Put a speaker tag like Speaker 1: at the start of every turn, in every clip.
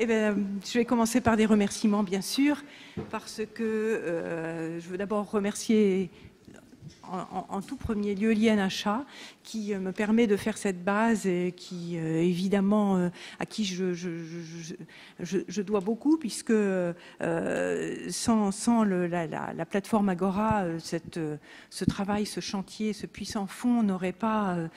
Speaker 1: Je vais commencer par des remerciements, bien sûr, parce que je veux d'abord remercier en tout premier lieu l'INHA qui me permet de faire cette base et qui évidemment à qui je dois beaucoup, puisque sans la plateforme Agora, ce travail, ce chantier, ce puissant fond n'aurait pas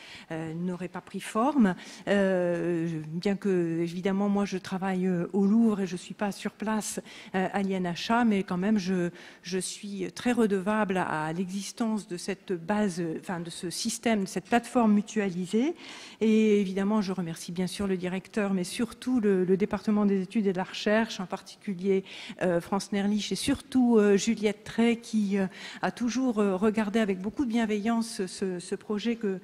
Speaker 1: pris forme. Bien que évidemment moi je travaille au Louvre et je suis pas sur place à l'INHA, mais quand même je suis très redevable à l'existence de cette base, enfin de ce système, de cette plateforme mutualisée. Et évidemment, je remercie bien sûr le directeur, mais surtout le département des études et de la recherche, en particulier France Nerlich et surtout Juliette Tray, qui a toujours regardé avec beaucoup de bienveillance ce projet que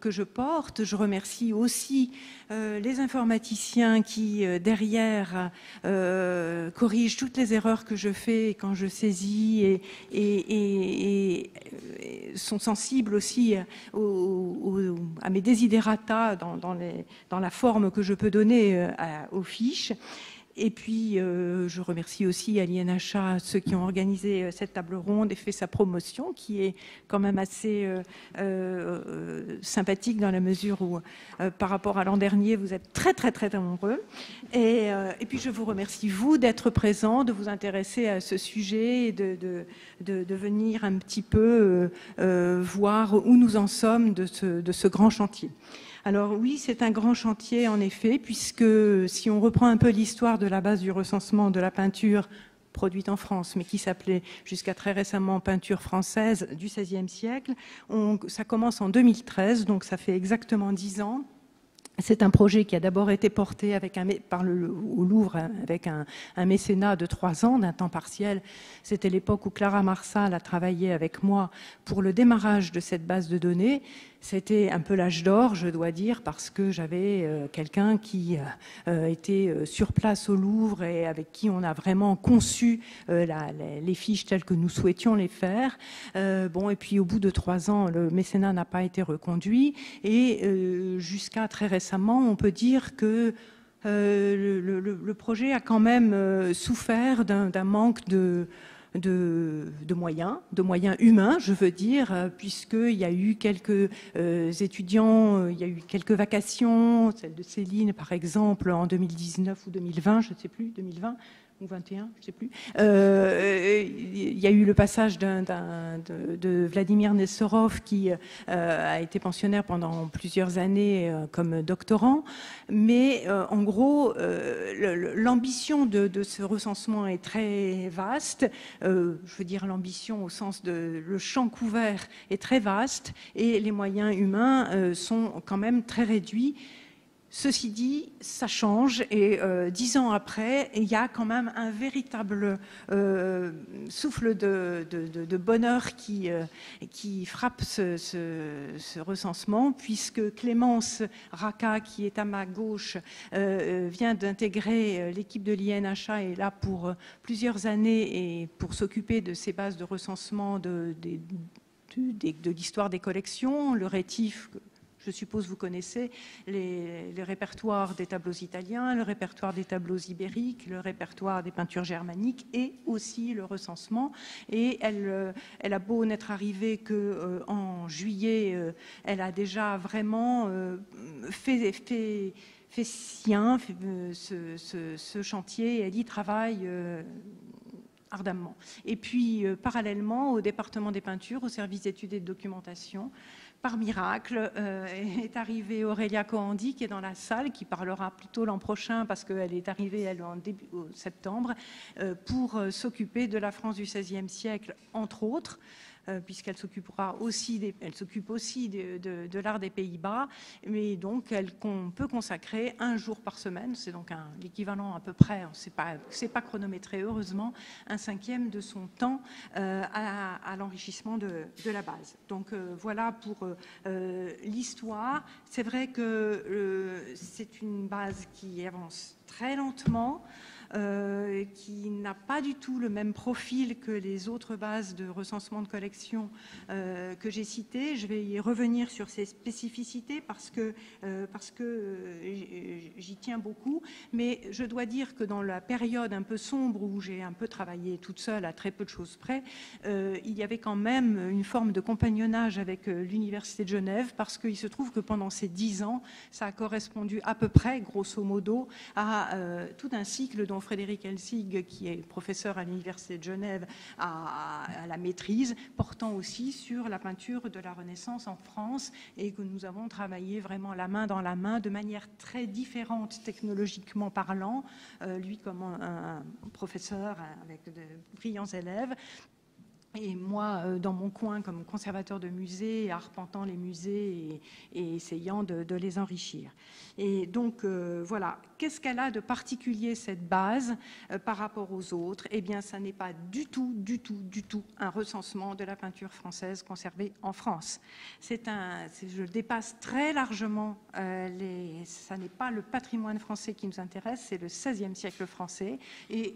Speaker 1: je porte. Je remercie aussi les informaticiens qui, derrière, corrigent toutes les erreurs que je fais quand je saisis et sont sensibles aussi à mes desiderata dans la forme que je peux donner aux fiches. Et puis, je remercie aussi à l'INHA ceux qui ont organisé cette table ronde et fait sa promotion, qui est quand même assez sympathique dans la mesure où, par rapport à l'an dernier, vous êtes très, très, très nombreux. Et puis, je vous remercie, vous, d'être présents, de vous intéresser à ce sujet et de venir un petit peu voir où nous en sommes de ce grand chantier. Alors oui, c'est un grand chantier en effet, puisque si on reprend un peu l'histoire de la base du recensement de la peinture produite en France, mais qui s'appelait jusqu'à très récemment peinture française du XVIe siècle, ça commence en 2013, donc ça fait exactement 10 ans. C'est un projet qui a d'abord été porté au Louvre avec un mécénat de 3 ans, d'un temps partiel. C'était l'époque où Clara Marsal a travaillé avec moi pour le démarrage de cette base de données. C'était un peu l'âge d'or, je dois dire, parce que j'avais quelqu'un qui était sur place au Louvre et avec qui on a vraiment conçu les fiches telles que nous souhaitions les faire. Et puis au bout de 3 ans, le mécénat n'a pas été reconduit et jusqu'à très récemment, on peut dire que le projet a quand même souffert d'un manque de moyens humains, je veux dire, puisqu'il y a eu quelques étudiants, il y a eu quelques vacations, celle de Céline par exemple en 2019 ou 2020, je ne sais plus, 2020 ou 21, je ne sais plus. Il y a eu le passage de Vladimir Nessorov qui a été pensionnaire pendant plusieurs années comme doctorant. Mais en gros, l'ambition de ce recensement est très vaste. Je veux dire l'ambition au sens de le champ couvert est très vaste et les moyens humains sont quand même très réduits. Ceci dit, ça change et 10 ans après, il y a quand même un véritable souffle de bonheur qui frappe ce recensement, puisque Clémence Racah, qui est à ma gauche, vient d'intégrer l'équipe de l'INHA et est là pour plusieurs années et pour s'occuper de ces bases de recensement de l'histoire des collections, le rétif. Je suppose vous connaissez les répertoires des tableaux italiens, le répertoire des tableaux ibériques, le répertoire des peintures germaniques et aussi le recensement. Et elle a beau n'être arrivée qu'en juillet, elle a déjà vraiment fait sien ce chantier. Elle y travaille ardemment. Et puis, parallèlement, au département des peintures, au service d'études et de documentation, par miracle, est arrivée Aurélia Coandi, qui est dans la salle, qui parlera plutôt l'an prochain, parce qu'elle est arrivée en début septembre, pour s'occuper de la France du XVIe siècle, entre autres, puisqu'elle s'occupe aussi de l'art des Pays-Bas, mais donc qu'on peut consacrer 1 jour par semaine, c'est donc l'équivalent à peu près, c'est pas chronométré heureusement, 1/5 de son temps à l'enrichissement de la base. Donc voilà pour l'histoire. C'est vrai que c'est une base qui avance très lentement, qui n'a pas du tout le même profil que les autres bases de recensement de collection que j'ai citées. Je vais y revenir sur ces spécificités parce que j'y tiens beaucoup. Mais je dois dire que dans la période un peu sombre où j'ai un peu travaillé toute seule à très peu de choses près, il y avait quand même une forme de compagnonnage avec l'Université de Genève parce qu'il se trouve que pendant ces 10 ans, ça a correspondu à peu près, grosso modo, à tout un cycle dont Frédéric Elsig, qui est professeur à l'Université de Genève, à la maîtrise, portant aussi sur la peinture de la Renaissance en France et que nous avons travaillé vraiment la main dans la main de manière très différente technologiquement parlant, lui comme un professeur avec de brillants élèves, et moi, dans mon coin, comme conservateur de musée, arpentant les musées et essayant de les enrichir. Et donc, voilà. Qu'est-ce qu'elle a de particulier, cette base, par rapport aux autres? Eh bien, ça n'est pas du tout un recensement de la peinture française conservée en France. Je dépasse très largement ça n'est pas le patrimoine français qui nous intéresse, c'est le XVIe siècle français. Et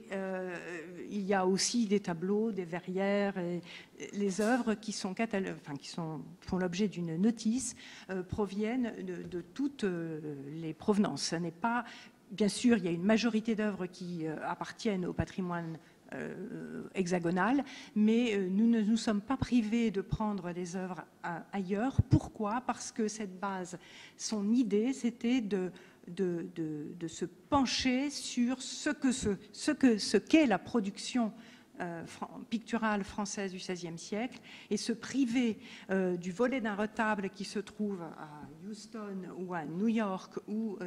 Speaker 1: il y a aussi des tableaux, des verrières, les œuvres qui font l'objet d'une notice proviennent de toutes les provenances. Ce n'est pas, bien sûr, il y a une majorité d'œuvres qui appartiennent au patrimoine hexagonal, mais nous ne nous sommes pas privés de prendre des œuvres ailleurs. Pourquoi? Parce que cette base, son idée, c'était de se pencher sur ce qu'est la production picturale française du XVIe siècle et se priver du volet d'un retable qui se trouve à Houston ou à New York ou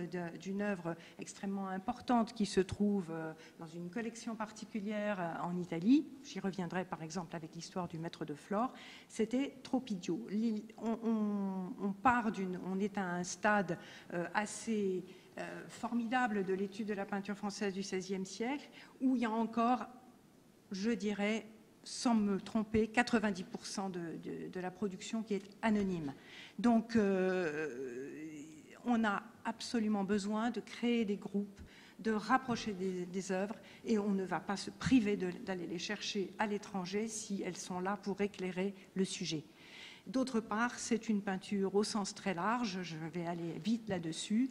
Speaker 1: d'une œuvre extrêmement importante qui se trouve dans une collection particulière en Italie. J'y reviendrai par exemple avec l'histoire du maître de Flore. C'était trop idiot. On est à un stade assez formidable de l'étude de la peinture française du XVIe siècle où il y a encore, je dirais, sans me tromper, 90% de la production qui est anonyme. Donc, on a absolument besoin de créer des groupes, de rapprocher des œuvres, et on ne va pas se priver d'aller les chercher à l'étranger si elles sont là pour éclairer le sujet. D'autre part, c'est une peinture au sens très large, je vais aller vite là-dessus.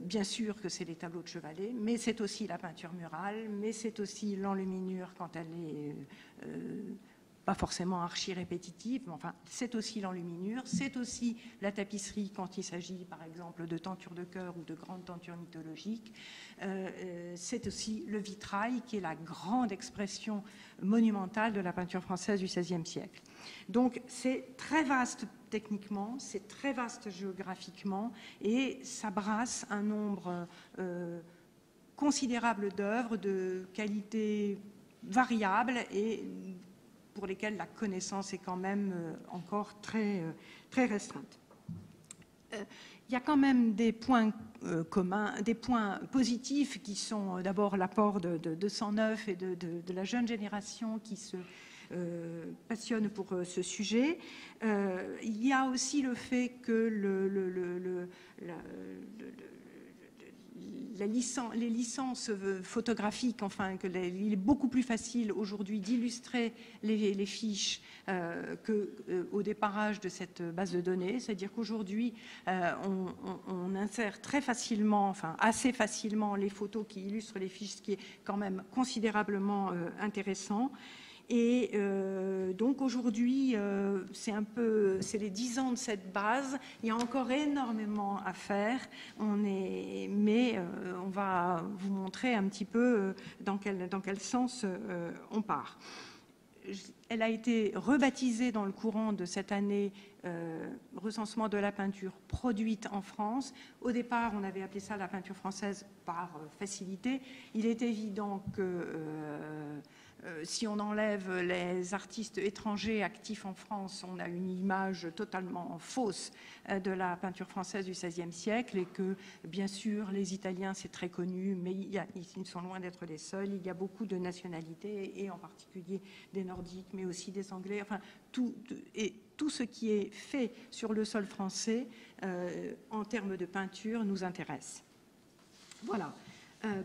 Speaker 1: Bien sûr que c'est les tableaux de chevalet, mais c'est aussi la peinture murale, mais c'est aussi l'enluminure quand elle est pas forcément archi-répétitive, mais enfin, c'est aussi l'enluminure, c'est aussi la tapisserie quand il s'agit, par exemple, de tentures de chœur ou de grandes tentures mythologiques. C'est aussi le vitrail, qui est la grande expression monumentale de la peinture française du XVIe siècle. Donc, c'est très vaste techniquement, c'est très vaste géographiquement, et ça brasse un nombre considérable d'œuvres de qualité variable et pour lesquelles la connaissance est quand même encore très, très restreinte. Il y a quand même des points communs, des points positifs qui sont d'abord l'apport de 109 et de la jeune génération qui se passionne pour ce sujet. Il y a aussi le fait que les licences photographiques, enfin, il est beaucoup plus facile aujourd'hui d'illustrer les fiches qu'au déparrage de cette base de données. C'est-à-dire qu'aujourd'hui, on insère très facilement, enfin assez facilement, les photos qui illustrent les fiches, ce qui est quand même considérablement intéressant. Et donc aujourd'hui, c'est les 10 ans de cette base. Il y a encore énormément à faire. Mais on va vous montrer un petit peu dans quel sens on part. Elle a été rebaptisée dans le courant de cette année recensement de la peinture produite en France. Au départ, on avait appelé ça la peinture française par facilité. Il est évident que si on enlève les artistes étrangers actifs en France, on a une image totalement fausse de la peinture française du XVIe siècle et que, bien sûr, les Italiens, c'est très connu, mais ils sont loin d'être les seuls. Il y a beaucoup de nationalités, et en particulier des Nordiques, mais aussi des Anglais. Enfin, tout ce qui est fait sur le sol français, en termes de peinture, nous intéresse. Voilà.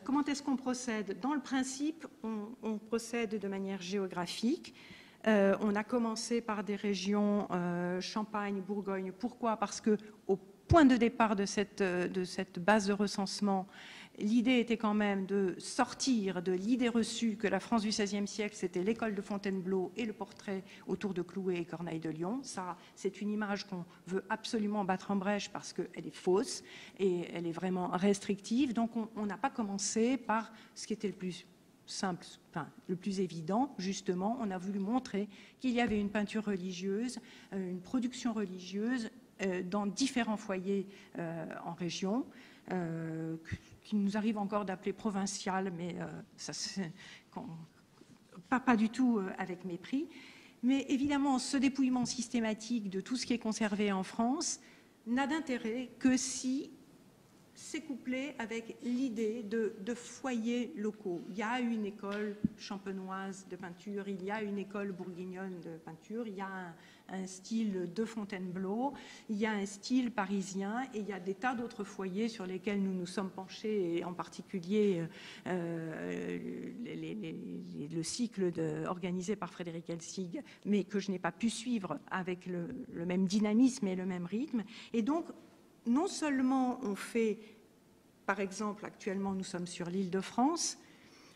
Speaker 1: Comment est-ce qu'on procède? Dans le principe, on procède de manière géographique. On a commencé par des régions Champagne, Bourgogne. Pourquoi? Parce qu'au point de départ de cette base de recensement, l'idée était quand même de sortir de l'idée reçue que la France du XVIe siècle, c'était l'école de Fontainebleau et le portrait autour de Clouet et Corneille de Lyon. Ça, c'est une image qu'on veut absolument battre en brèche parce qu'elle est fausse et elle est vraiment restrictive. Donc, on n'a pas commencé par ce qui était le plus simple, enfin, le plus évident, justement. On a voulu montrer qu'il y avait une peinture religieuse, une production religieuse dans différents foyers en région, qui nous arrive encore d'appeler provincial, mais ça, pas du tout avec mépris. Mais évidemment, ce dépouillement systématique de tout ce qui est conservé en France n'a d'intérêt que si c'est couplé avec l'idée de foyers locaux. Il y a une école champenoise de peinture, il y a une école bourguignonne de peinture, il y a un style de Fontainebleau, il y a un style parisien et il y a des tas d'autres foyers sur lesquels nous nous sommes penchés, et en particulier le cycle organisé par Frédéric Elsig, mais que je n'ai pas pu suivre avec le même dynamisme et le même rythme. Et donc, non seulement on fait, par exemple, actuellement nous sommes sur l'Île-de-France,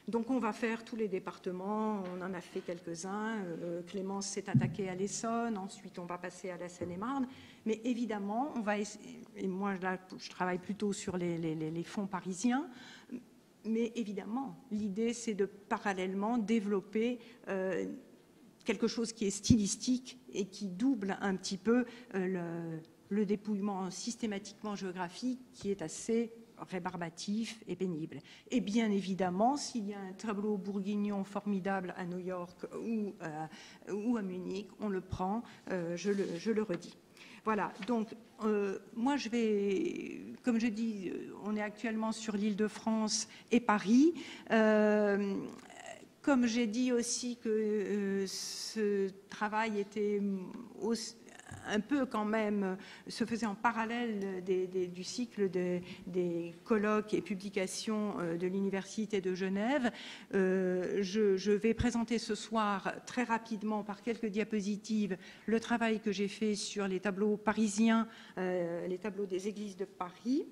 Speaker 1: donc on va faire tous les départements, on en a fait quelques-uns, Clémence s'est attaquée à l'Essonne, ensuite on va passer à la Seine-et-Marne, mais évidemment, on va essayer, et moi là je travaille plutôt sur les fonds parisiens, mais évidemment, l'idée c'est de parallèlement développer quelque chose qui est stylistique et qui double un petit peu le dépouillement systématiquement géographique qui est assez rébarbatif et pénible. Et bien évidemment, s'il y a un tableau bourguignon formidable à New York ou à Munich, on le prend, je le redis. Voilà, donc moi je vais, comme je dis, on est actuellement sur l'Île-de-France et Paris. Comme j'ai dit aussi que ce travail était un peu quand même, se faisait en parallèle du cycle des colloques et publications de l'Université de Genève. Je vais présenter ce soir très rapidement par quelques diapositives le travail que j'ai fait sur les tableaux parisiens, les tableaux des églises de Paris,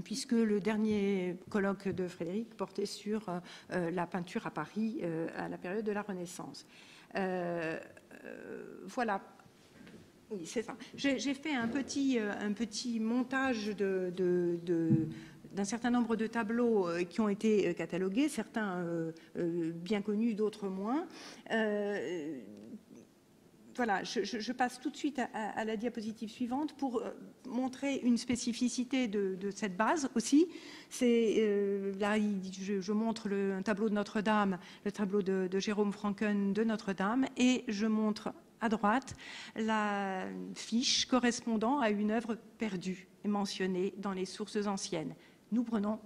Speaker 1: puisque le dernier colloque de Frédéric portait sur la peinture à Paris à la période de la Renaissance. Voilà. Oui, c'est ça. J'ai fait un petit montage d'un certain nombre de tableaux qui ont été catalogués, certains bien connus, d'autres moins. Voilà, je passe tout de suite à la diapositive suivante pour montrer une spécificité de cette base aussi. Là, je montre un tableau de Notre-Dame, le tableau de Jérôme Franken de Notre-Dame, et je montre à droite la fiche correspondant à une œuvre perdue et mentionnée dans les sources anciennes. Nous prenons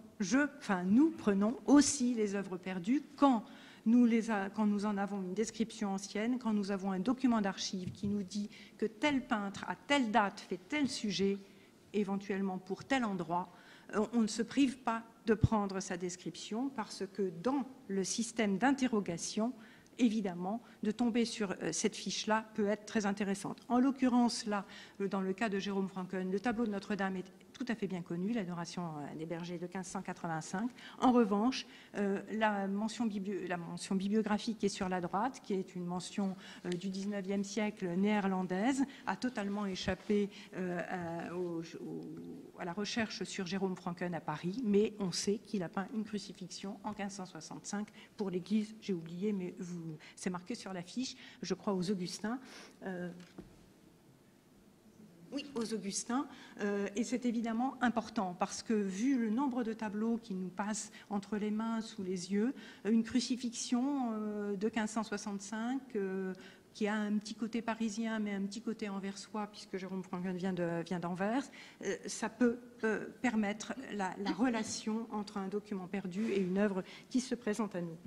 Speaker 1: aussi les œuvres perdues quand nous en avons une description ancienne, quand nous avons un document d'archives qui nous dit que tel peintre à telle date fait tel sujet, éventuellement pour tel endroit, on ne se prive pas de prendre sa description parce que dans le système d'interrogation, évidemment, de tomber sur cette fiche-là peut être très intéressante. En l'occurrence, là, dans le cas de Jérôme Franken, le tableau de Notre-Dame est tout à fait bien connu, l'Adoration des bergers de 1585. En revanche, la mention bibliographique qui est sur la droite, qui est une mention du 19e siècle néerlandaise, a totalement échappé à la recherche sur Jérôme Franken à Paris, mais on sait qu'il a peint une crucifixion en 1565 pour l'église, j'ai oublié, mais c'est marqué sur l'affiche, je crois aux Augustins. Oui, aux Augustins, et c'est évidemment important parce que vu le nombre de tableaux qui nous passent entre les mains, sous les yeux, une crucifixion de 1565 qui a un petit côté parisien mais un petit côté anversois puisque Jérôme Franken vient d'Anvers, ça peut permettre la relation entre un document perdu et une œuvre qui se présente à nous.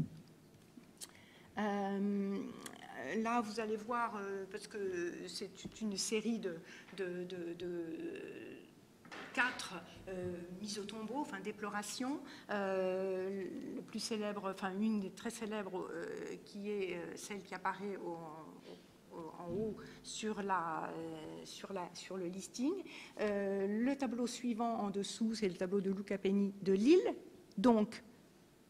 Speaker 1: Là, vous allez voir, parce que c'est une série 4 mises au tombeau, enfin déplorations. Le plus célèbre, enfin une des très célèbres, qui est celle qui apparaît en haut sur le listing. Le tableau suivant en dessous, c'est le tableau de Luca Penny de Lille. Donc,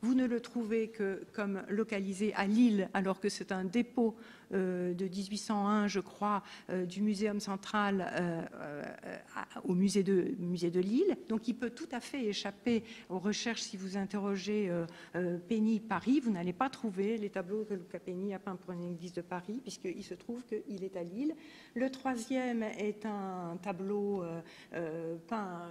Speaker 1: vous ne le trouvez que comme localisé à Lille, alors que c'est un dépôt de 1801, je crois, du Muséum central au musée de Lille. Donc il peut tout à fait échapper aux recherches. Si vous interrogez Penny Paris, vous n'allez pas trouver les tableaux que Luca Penny a peints pour une église de Paris, puisqu'il se trouve qu'il est à Lille. Le troisième est un tableau peint,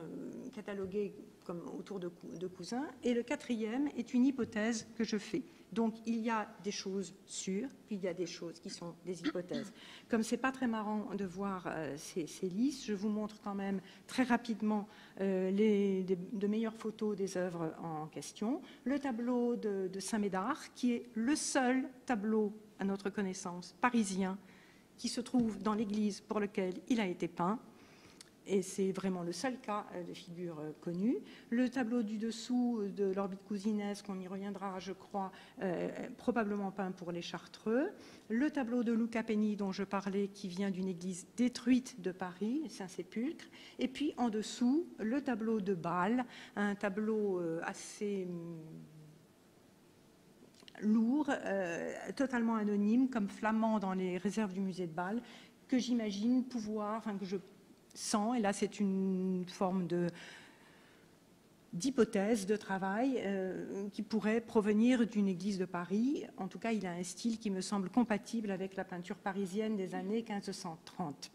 Speaker 1: catalogué comme autour de Cousin, et le quatrième est une hypothèse que je fais. Donc il y a des choses sûres, puis il y a des choses qui sont des hypothèses. Comme c'est pas très marrant de voir ces listes, je vous montre quand même très rapidement de meilleures photos des œuvres en question. Le tableau de Saint-Médard, qui est le seul tableau, à notre connaissance, parisien, qui se trouve dans l'église pour lequel il a été peint. Et c'est vraiment le seul cas de figure connue. Le tableau du dessous de l'orbite cousinesque, on y reviendra, je crois, probablement peint pour les Chartreux. Le tableau de Luca Penny dont je parlais, qui vient d'une église détruite de Paris, Saint-Sépulcre. Et puis en dessous, le tableau de Bâle, un tableau assez lourd, totalement anonyme, comme flamand dans les réserves du musée de Bâle, que j'imagine pouvoir, enfin que je sens, et là c'est une forme d'hypothèse de travail qui pourrait provenir d'une église de Paris. En tout cas, il a un style qui me semble compatible avec la peinture parisienne des années 1530.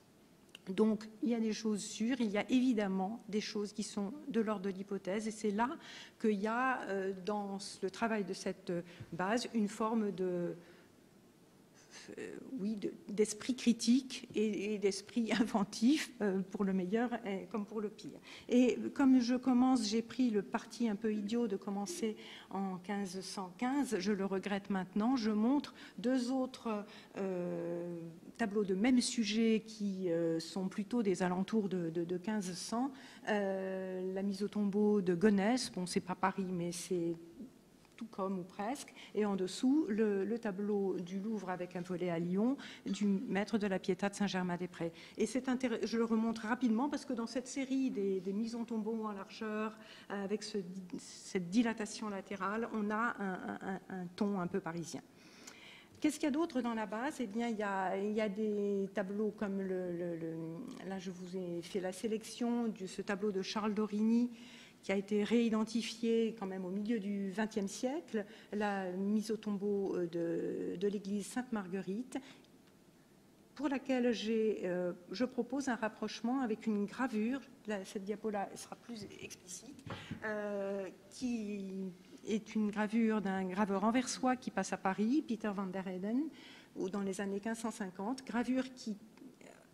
Speaker 1: Donc, il y a des choses sûres, il y a évidemment des choses qui sont de l'ordre de l'hypothèse, et c'est là qu'il y a dans le travail de cette base une forme d'esprit critique et d'esprit inventif, pour le meilleur comme pour le pire. Et comme j'ai pris le parti un peu idiot de commencer en 1515, je le regrette maintenant, je montre deux autres tableaux de même sujet qui sont plutôt des alentours de 1500. La mise au tombeau de Gonesse, bon, c'est pas Paris, mais c'est tout comme ou presque, et en dessous le tableau du Louvre avec un volet à Lyon du maître de la Pietà de Saint-Germain-des-Prés. Et je le remonte rapidement parce que dans cette série des mises en tombeau en largeur avec cette dilatation latérale, on a un ton un peu parisien. Qu'est-ce qu'il y a d'autre dans la base? Eh bien, il y a des tableaux comme là je vous ai fait la sélection de ce tableau de Charles d'Origny, qui a été réidentifié quand même au milieu du XXe siècle, la mise au tombeau de l'église Sainte-Marguerite, pour laquelle je propose un rapprochement avec une gravure, cette diapo-là sera plus explicite, qui est une gravure d'un graveur anversois qui passe à Paris, Peter van der Heyden, dans les années 1550, gravure qui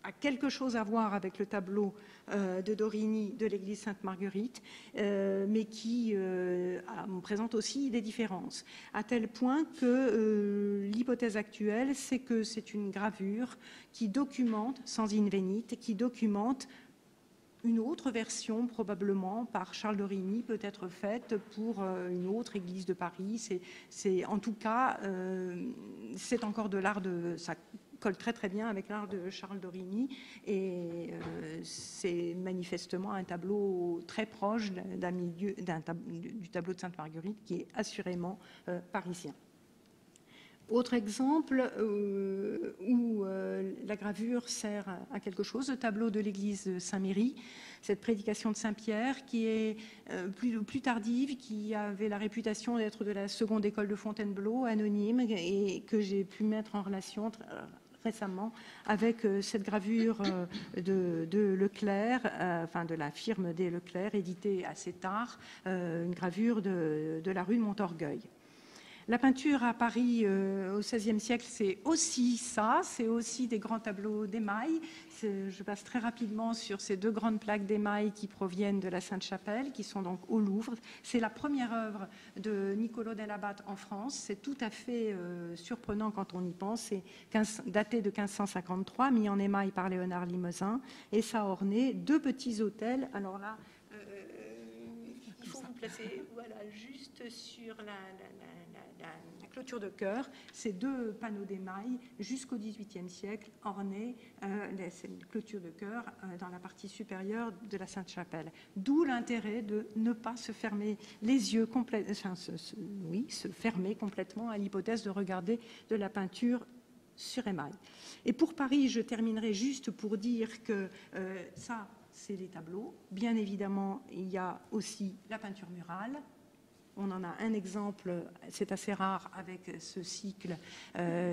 Speaker 1: a quelque chose à voir avec le tableau de Dorigny de l'église Sainte-Marguerite, mais qui présente aussi des différences, à tel point que l'hypothèse actuelle, c'est que c'est une gravure qui documente, sans invenitt, qui documente une autre version, probablement par Charles d'Origny, peut être faite pour une autre église de Paris. En tout cas, c'est encore de l'art de... Ça colle très très bien avec l'art de Charles d'Origny, et c'est manifestement un tableau très proche du tableau de Sainte-Marguerite, qui est assurément parisien. Autre exemple où la gravure sert à quelque chose, le tableau de l'église de Saint-Méry, cette prédication de Saint-Pierre qui est plus tardive, qui avait la réputation d'être de la seconde école de Fontainebleau, anonyme, et que j'ai pu mettre en relation récemment avec cette gravure de Leclerc, enfin de la firme des Leclerc, éditée assez tard, une gravure de la rue de Montorgueil. La peinture à Paris au XVIe siècle, c'est aussi ça, c'est aussi des grands tableaux d'émail. Je passe très rapidement sur ces deux grandes plaques d'émail qui proviennent de la Sainte-Chapelle, qui sont donc au Louvre. C'est la première œuvre de Niccolò della Batte en France. C'est tout à fait surprenant quand on y pense. C'est daté de 1553, mis en émail par Léonard Limosin, et ça a orné deux petits autels. Alors là, il faut vous placer voilà, juste sur la clôture de chœur, ces deux panneaux d'émail jusqu'au XVIIIe siècle ornaient cette clôture de chœur dans la partie supérieure de la Sainte-Chapelle. D'où l'intérêt de ne pas se fermer les yeux complètement, se fermer complètement à l'hypothèse de regarder de la peinture sur émail. Et pour Paris, je terminerai juste pour dire que ça, c'est les tableaux. Bien évidemment, il y a aussi la peinture murale. On en a un exemple, c'est assez rare, avec ce cycle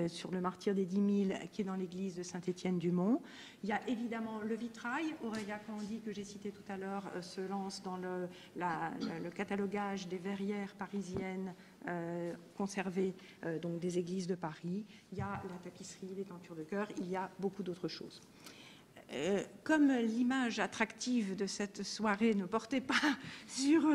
Speaker 1: sur le martyr des 10 000 qui est dans l'église de Saint-Étienne-du-Mont. Il y a évidemment le vitrail. Aurélia Candy, que j'ai cité tout à l'heure, se lance dans le catalogage des verrières parisiennes conservées donc des églises de Paris. Il y a la tapisserie, les tentures de chœur, il y a beaucoup d'autres choses. Comme l'image attractive de cette soirée ne portait pas sur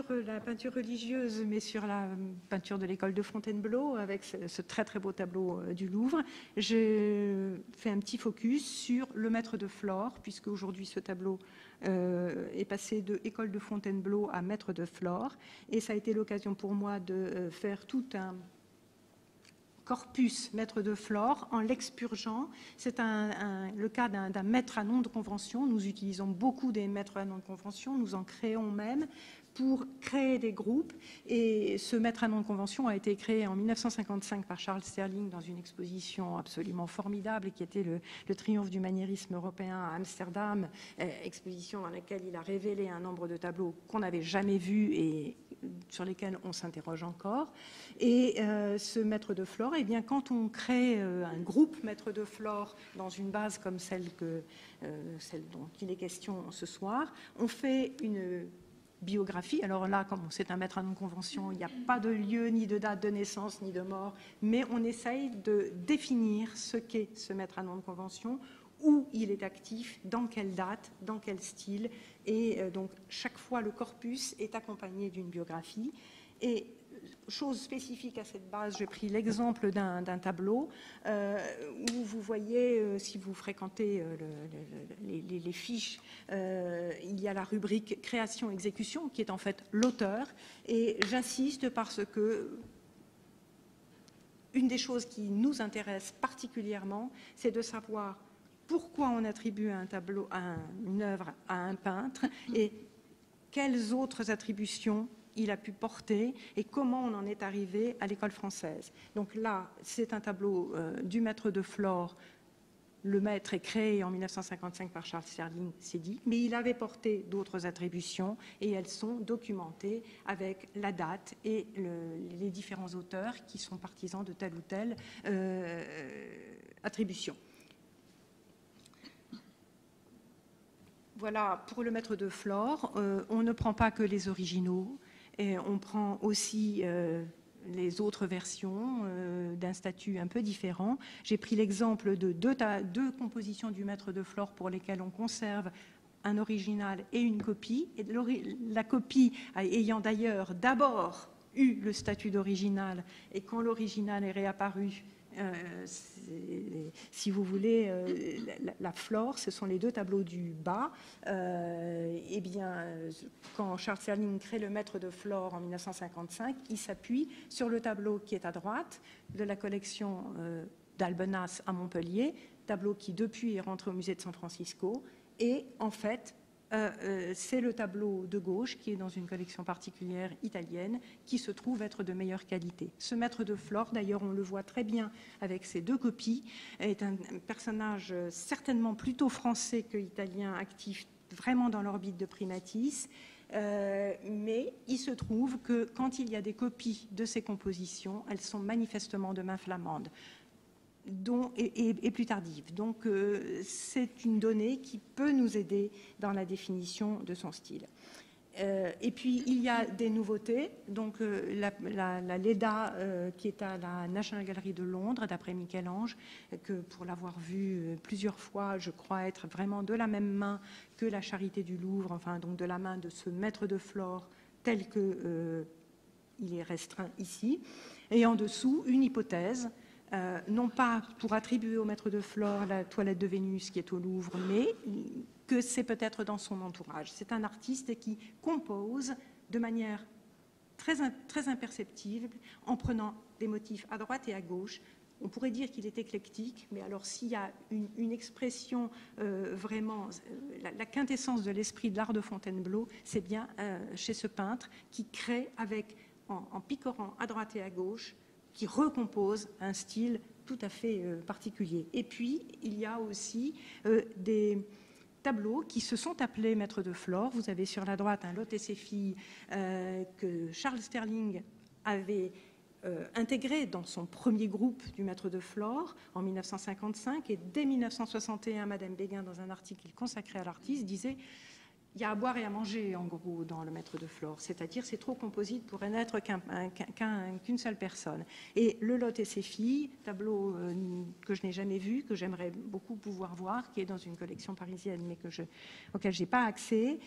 Speaker 1: la peinture religieuse, mais sur la peinture de l'école de Fontainebleau, avec ce très très beau tableau du Louvre, j'ai fait un petit focus sur le maître de Flore, puisque aujourd'hui ce tableau est passé de école de Fontainebleau à maître de Flore, et ça a été l'occasion pour moi de faire tout un corpus maître de Flore en l'expurgeant. C'est le cas d'un maître à nom de convention. Nous utilisons beaucoup des maîtres à nom de convention, nous en créons même pour créer des groupes. Et ce maître à nom de convention a été créé en 1955 par Charles Sterling dans une exposition absolument formidable qui était le triomphe du maniérisme européen à Amsterdam, exposition dans laquelle il a révélé un nombre de tableaux qu'on n'avait jamais vus et sur lesquels on s'interroge encore. Et ce maître de Flore, eh bien, quand on crée un groupe maître de Flore dans une base comme celle dont il est question ce soir, on fait une biographie. Alors là, comme c'est un maître à non-convention, il n'y a pas de lieu, ni de date de naissance, ni de mort, mais on essaye de définir ce qu'est ce maître à non-convention, où il est actif, dans quelle date, dans quel style. Et donc, chaque fois, le corpus est accompagné d'une biographie. Et chose spécifique à cette base, j'ai pris l'exemple d'un tableau où vous voyez, si vous fréquentez les fiches, il y a la rubrique création-exécution qui est en fait l'auteur. Et j'insiste parce que une des choses qui nous intéresse particulièrement, c'est de savoir pourquoi on attribue un tableau, une œuvre à un peintre et quelles autres attributions il a pu porter et comment on en est arrivé à l'école française. Donc là, c'est un tableau du maître de Flore. Le maître est créé en 1955 par Charles Sterling, c'est dit, mais il avait porté d'autres attributions et elles sont documentées avec la date et les différents auteurs qui sont partisans de telle ou telle attribution. Voilà, pour le maître de Flore, on ne prend pas que les originaux, et on prend aussi les autres versions d'un statut un peu différent. J'ai pris l'exemple de deux compositions du maître de Flore pour lesquelles on conserve un original et une copie, et la copie ayant d'ailleurs d'abord eu le statut d'original, et quand l'original est réapparu, si vous voulez, la Flore, ce sont les deux tableaux du bas. Eh bien, quand Charles Sterling crée le maître de Flore en 1955, il s'appuie sur le tableau qui est à droite de la collection d'Albenas à Montpellier, tableau qui depuis est rentré au musée de San Francisco. Et en fait, c'est le tableau de gauche qui est dans une collection particulière italienne qui se trouve être de meilleure qualité. Ce maître de Flore, d'ailleurs on le voit très bien avec ces deux copies, est un personnage certainement plutôt français que italien, actif vraiment dans l'orbite de Primatis, mais il se trouve que quand il y a des copies de ces compositions, elles sont manifestement de main flamande. Et plus tardive. Donc c'est une donnée qui peut nous aider dans la définition de son style. Et puis, il y a des nouveautés. Donc, la Leda, qui est à la National Gallery de Londres, d'après Michel-Ange, que pour l'avoir vue plusieurs fois, je crois être vraiment de la même main que la Charité du Louvre, enfin, donc de la main de ce maître de Flore tel que il est restreint ici. Et en dessous, une hypothèse, non pas pour attribuer au maître de Flore la toilette de Vénus qui est au Louvre, mais que c'est peut-être dans son entourage. C'est un artiste qui compose de manière très imperceptible, en prenant des motifs à droite et à gauche. On pourrait dire qu'il est éclectique, mais alors s'il y a une expression vraiment, la quintessence de l'esprit de l'art de Fontainebleau, c'est bien chez ce peintre qui crée en picorant à droite et à gauche, qui recompose un style tout à fait particulier. Et puis, il y a aussi des tableaux qui se sont appelés Maîtres de Flore. Vous avez sur la droite un Lot et ses filles que Charles Sterling avait intégré dans son premier groupe du Maître de Flore en 1955. Et dès 1961, Madame Béguin, dans un article qu'il consacrait à l'artiste, disait: il y a à boire et à manger, en gros, dans le Maître de Flore. C'est-à-dire, c'est trop composite pour n'être qu'une seule personne. Et Le Lot et ses filles, tableau que je n'ai jamais vu, que j'aimerais beaucoup pouvoir voir, qui est dans une collection parisienne, mais auquel je n'ai pas accès,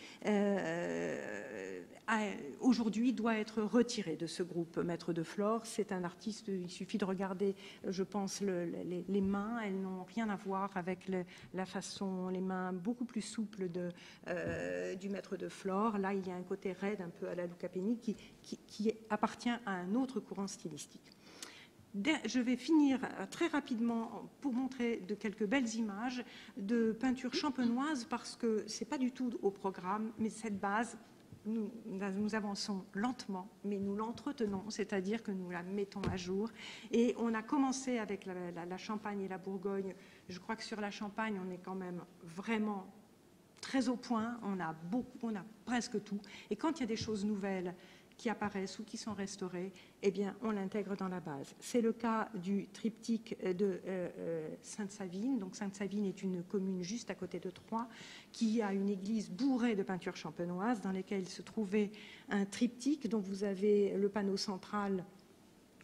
Speaker 1: aujourd'hui doit être retiré de ce groupe Maître de Flore. C'est un artiste, il suffit de regarder, je pense, les mains. Elles n'ont rien à voir avec la façon, les mains beaucoup plus souples du Maître de Flore. Là, il y a un côté raide, un peu à la Luca Peni, qui appartient à un autre courant stylistique. Je vais finir très rapidement pour montrer de quelques belles images de peinture champenoise, parce que ce n'est pas du tout au programme, mais cette base, nous avançons lentement, mais nous l'entretenons, c'est-à-dire que nous la mettons à jour. Et on a commencé avec la Champagne et la Bourgogne. Je crois que sur la Champagne, on est quand même vraiment très au point, on a presque tout. Et quand il y a des choses nouvelles qui apparaissent ou qui sont restaurées, eh bien, on l'intègre dans la base. C'est le cas du triptyque de Sainte-Savine. Donc, Sainte-Savine est une commune juste à côté de Troyes, qui a une église bourrée de peintures champenoises, dans lesquelles se trouvait un triptyque. Donc, vous avez le panneau central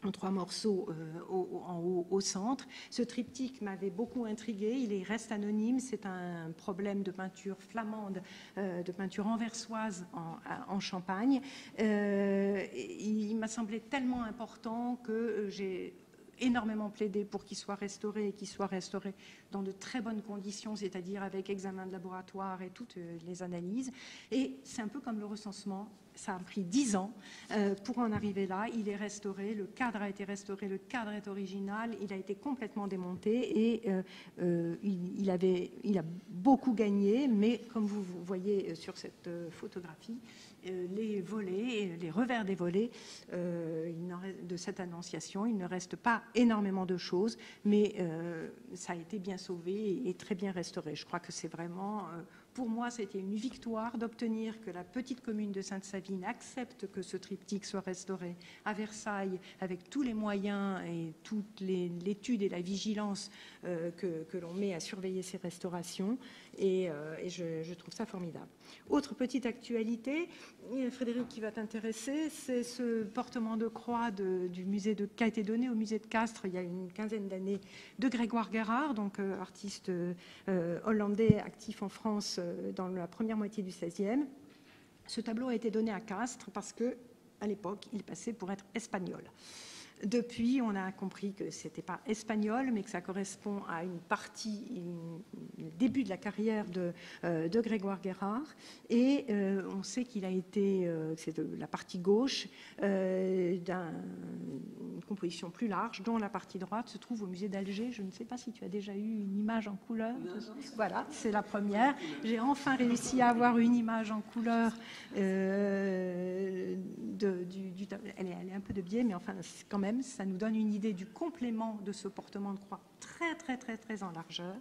Speaker 1: en 3 morceaux en haut au centre. Ce triptyque m'avait beaucoup intrigué. Il reste anonyme. C'est un problème de peinture flamande, de peinture anversoise en Champagne. Il m'a semblé tellement important que j'ai énormément plaidé pour qu'il soit restauré, et qu'il soit restauré dans de très bonnes conditions, c'est-à-dire avec examen de laboratoire et toutes les analyses. Et c'est un peu comme le recensement. Ça a pris 10 ans pour en arriver là. Il est restauré, le cadre a été restauré, le cadre est original, il a été complètement démonté et il a beaucoup gagné, mais comme vous voyez sur cette photographie, les volets, les revers des volets de cette annonciation, il ne reste pas énormément de choses, mais ça a été bien sauvé et très bien restauré. Je crois que c'est vraiment... Pour moi, c'était une victoire d'obtenir que la petite commune de Sainte-Savine accepte que ce triptyque soit restauré à Versailles avec tous les moyens et toute l'étude et la vigilance que l'on met à surveiller ces restaurations. Et je trouve ça formidable. Autre petite actualité, Frédéric, qui va t'intéresser, c'est ce portement de croix du musée qui a été donné au musée de Castres il y a une quinzaine d'années de Grégoire Guérard, donc artiste hollandais actif en France dans la première moitié du XVIe. Ce tableau a été donné à Castres parce que, à l'époque, il passait pour être espagnol. Depuis, on a compris que ce n'était pas espagnol, mais que ça correspond à une partie, le début de la carrière de Grégoire Guérard. Et on sait qu'il a été, c'est la partie gauche d'une composition plus large, dont la partie droite se trouve au musée d'Alger. Je ne sais pas si tu as déjà eu une image en couleur. Voilà, c'est la première. J'ai enfin réussi à avoir une image en couleur. Elle est un peu de biais, mais enfin, quand même, ça nous donne une idée du complément de ce portement de croix très en largeur.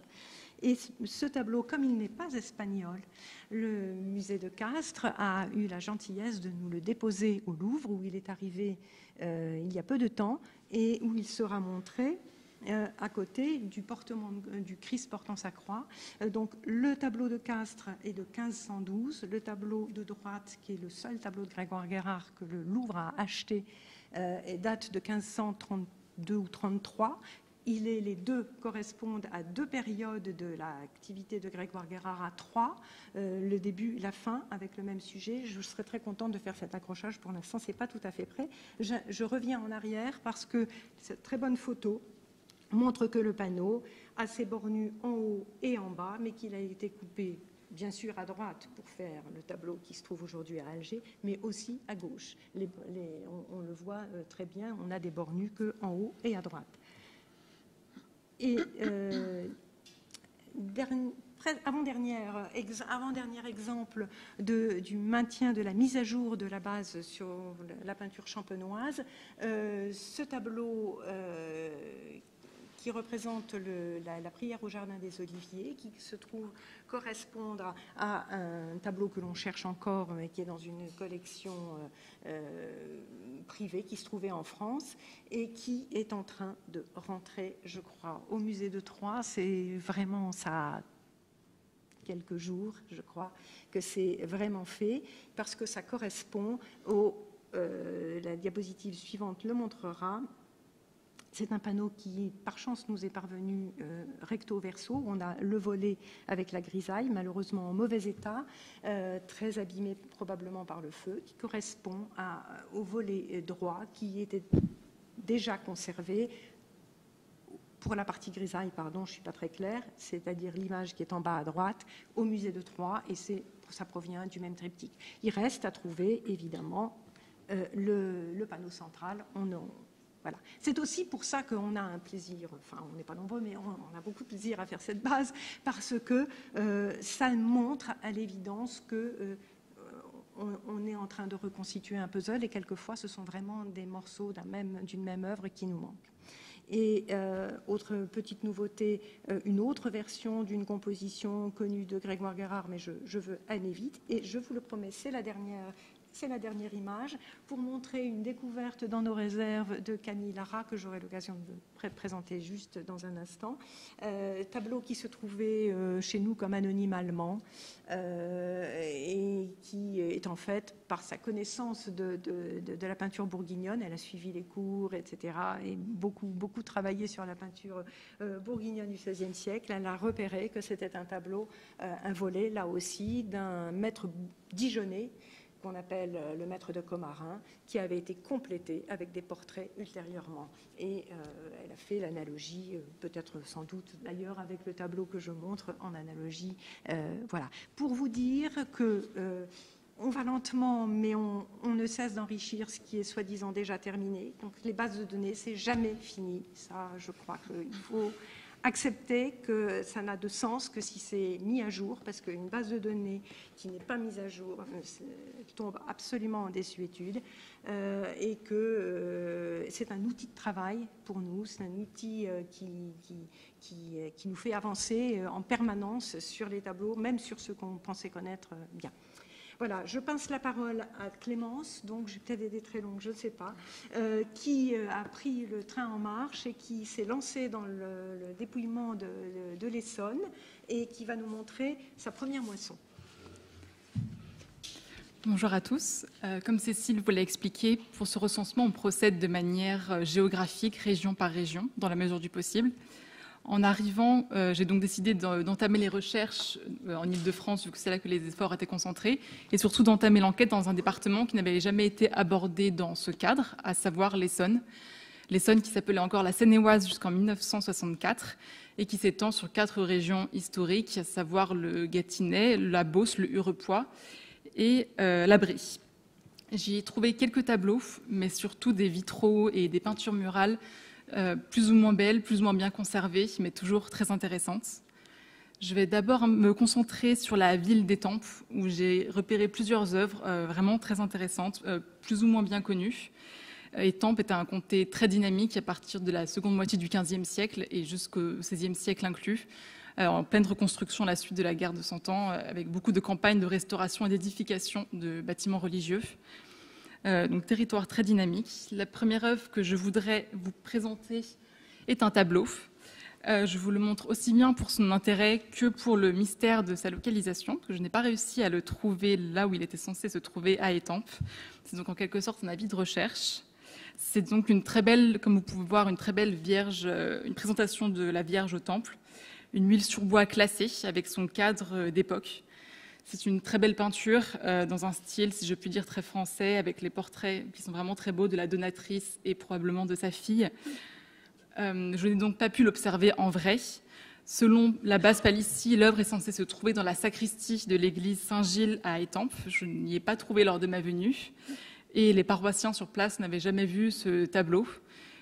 Speaker 1: Et ce tableau, comme il n'est pas espagnol, le musée de Castres a eu la gentillesse de nous le déposer au Louvre, où il est arrivé il y a peu de temps, et où il sera montré à côté du Christ portant sa croix. Donc le tableau de Castres est de 1512, le tableau de droite, qui est le seul tableau de Grégoire Guérard que le Louvre a acheté, date de 1532 ou 33. Les deux correspondent à deux périodes de l'activité de Grégoire Guérard à trois, le début, la fin, avec le même sujet. Je serais très contente de faire cet accrochage. Pour l'instant, ce n'est pas tout à fait prêt. Je reviens en arrière parce que cette très bonne photo montre que le panneau a ses bornues en haut et en bas, mais qu'il a été coupé, bien sûr, à droite pour faire le tableau qui se trouve aujourd'hui à Alger, mais aussi à gauche. On le voit très bien, on a des bornues qu'en haut et à droite. Et avant-dernier exemple du maintien de la mise à jour de la base sur la peinture champenoise, ce tableau qui représente la prière au jardin des Oliviers, qui se trouve correspondre à un tableau que l'on cherche encore, mais qui est dans une collection privée qui se trouvait en France et qui est en train de rentrer, je crois, au musée de Troyes. C'est vraiment ça, quelques jours, je crois, que c'est vraiment fait, parce que ça correspond la diapositive suivante le montrera. C'est un panneau qui, par chance, nous est parvenu recto verso. On a le volet avec la grisaille, malheureusement en mauvais état, très abîmé probablement par le feu, qui correspond au volet droit qui était déjà conservé. Pour la partie grisaille, pardon, je ne suis pas très claire, c'est-à-dire l'image qui est en bas à droite, au musée de Troyes, et ça provient du même triptyque. Il reste à trouver, évidemment, le panneau central. Voilà. C'est aussi pour ça qu'on a un plaisir, enfin on n'est pas nombreux, mais on a beaucoup de plaisir à faire cette base, parce que ça montre à l'évidence que on est en train de reconstituer un puzzle, et quelquefois ce sont vraiment des morceaux d'une même œuvre qui nous manquent. Et autre petite nouveauté, une autre version d'une composition connue de Grégoire Guérard, mais je veux aller vite, et je vous le promets, c'est la dernière image pour montrer une découverte dans nos réserves de Camille Lara que j'aurai l'occasion de présenter juste dans un instant. Tableau qui se trouvait chez nous comme anonyme allemand et qui est en fait, par sa connaissance de la peinture bourguignonne, elle a suivi les cours, etc. et beaucoup travaillé sur la peinture bourguignonne du XVIe siècle. Elle a repéré que c'était un tableau, un volet là aussi, d'un maître dijonnais qu'on appelle le maître de Commarin, qui avait été complété avec des portraits ultérieurement. Et elle a fait l'analogie, peut-être sans doute d'ailleurs avec le tableau que je montre en analogie. Voilà. Pour vous dire que on va lentement, mais on ne cesse d'enrichir ce qui est soi-disant déjà terminé. Donc les bases de données, c'est jamais fini. Ça, je crois qu'il faut accepter que ça n'a de sens que si c'est mis à jour, parce qu'une base de données qui n'est pas mise à jour tombe absolument en désuétude, et que c'est un outil de travail pour nous, c'est un outil qui nous fait avancer en permanence sur les tableaux, même sur ceux qu'on pensait connaître bien. Voilà, je passe la parole à Clémence, donc j'ai peut-être été très longue, je ne sais pas, qui a pris le train en marche et qui s'est lancée dans le dépouillement de l'Essonne et qui va nous montrer sa première moisson.
Speaker 2: Bonjour à tous. Comme Cécile vous l'a expliqué, pour ce recensement, on procède de manière géographique, région par région, dans la mesure du possible. En arrivant, j'ai donc décidé d'entamer les recherches en Île-de-France, vu que c'est là que les efforts étaient concentrés, et surtout d'entamer l'enquête dans un département qui n'avait jamais été abordé dans ce cadre, à savoir l'Essonne. L'Essonne qui s'appelait encore la Seine-et-Oise jusqu'en 1964 et qui s'étend sur 4 régions historiques, à savoir le Gâtinais, la Beauce, le Hurepoix et la Brie. J'y ai trouvé quelques tableaux, mais surtout des vitraux et des peintures murales plus ou moins belles, plus ou moins bien conservées, mais toujours très intéressantes. Je vais d'abord me concentrer sur la ville d'Étampes, où j'ai repéré plusieurs œuvres vraiment très intéressantes, plus ou moins bien connues. Étampes est un comté très dynamique à partir de la seconde moitié du XVe siècle et jusqu'au XVIe siècle inclus, en pleine reconstruction à la suite de la guerre de Cent Ans, avec beaucoup de campagnes de restauration et d'édification de bâtiments religieux. Donc territoire très dynamique. La première œuvre que je voudrais vous présenter est un tableau. Je vous le montre aussi bien pour son intérêt que pour le mystère de sa localisation, que je n'ai pas réussi à le trouver là où il était censé se trouver à Étampes. C'est donc en quelque sorte un avis de recherche. C'est donc une très belle, comme vous pouvez voir, une très belle Vierge, une présentation de la Vierge au Temple, une huile sur bois classée avec son cadre d'époque. C'est une très belle peinture dans un style, si je puis dire, très français, avec les portraits qui sont vraiment très beaux de la donatrice et probablement de sa fille. Je n'ai donc pas pu l'observer en vrai. Selon la base Palissy, l'œuvre est censée se trouver dans la sacristie de l'église Saint-Gilles à Étampes. Je n'y ai pas trouvé lors de ma venue. Et les paroissiens sur place n'avaient jamais vu ce tableau.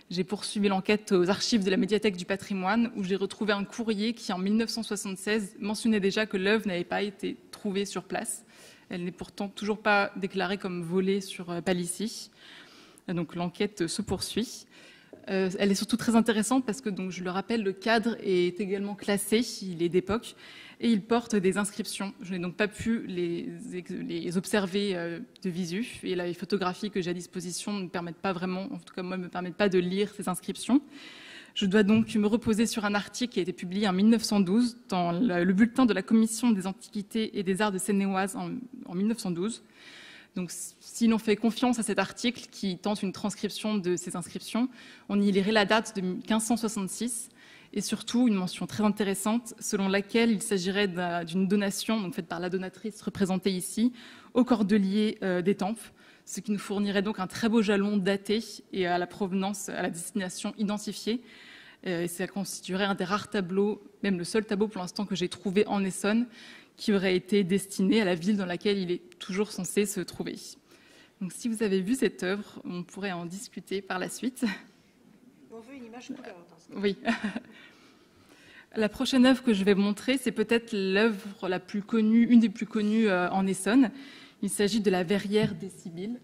Speaker 2: J'ai poursuivi l'enquête aux archives de la médiathèque du patrimoine, où j'ai retrouvé un courrier qui, en 1976, mentionnait déjà que l'œuvre n'avait pas été trouvée sur place. Elle n'est pourtant toujours pas déclarée comme volée sur Palissy. Donc l'enquête se poursuit. Elle est surtout très intéressante parce que, donc, je le rappelle, le cadre est également classé, il est d'époque, et il porte des inscriptions. Je n'ai donc pas pu les observer de visu, et les photographies que j'ai à disposition ne me permettent pas vraiment, en tout cas moi, ne me permettent pas de lire ces inscriptions. Je dois donc me reposer sur un article qui a été publié en 1912 dans le bulletin de la Commission des Antiquités et des Arts de Seine-et-Oise en 1912. Donc, si l'on fait confiance à cet article qui tente une transcription de ces inscriptions, on y lirait la date de 1566 et surtout une mention très intéressante selon laquelle il s'agirait d'une donation donc faite par la donatrice représentée ici au Cordelier d'Étampes, ce qui nous fournirait donc un très beau jalon daté et à la provenance, à la destination identifiée. Et ça constituerait un des rares tableaux, même le seul tableau pour l'instant que j'ai trouvé en Essonne, qui aurait été destiné à la ville dans laquelle il est toujours censé se trouver. Donc, si vous avez vu cette œuvre, on pourrait en discuter par la suite.
Speaker 1: On veut une image couleur.
Speaker 2: Oui. La prochaine œuvre que je vais vous montrer, c'est peut-être l'œuvre la plus connue, une des plus connues en Essonne. Il s'agit de la Verrière des Sibylles,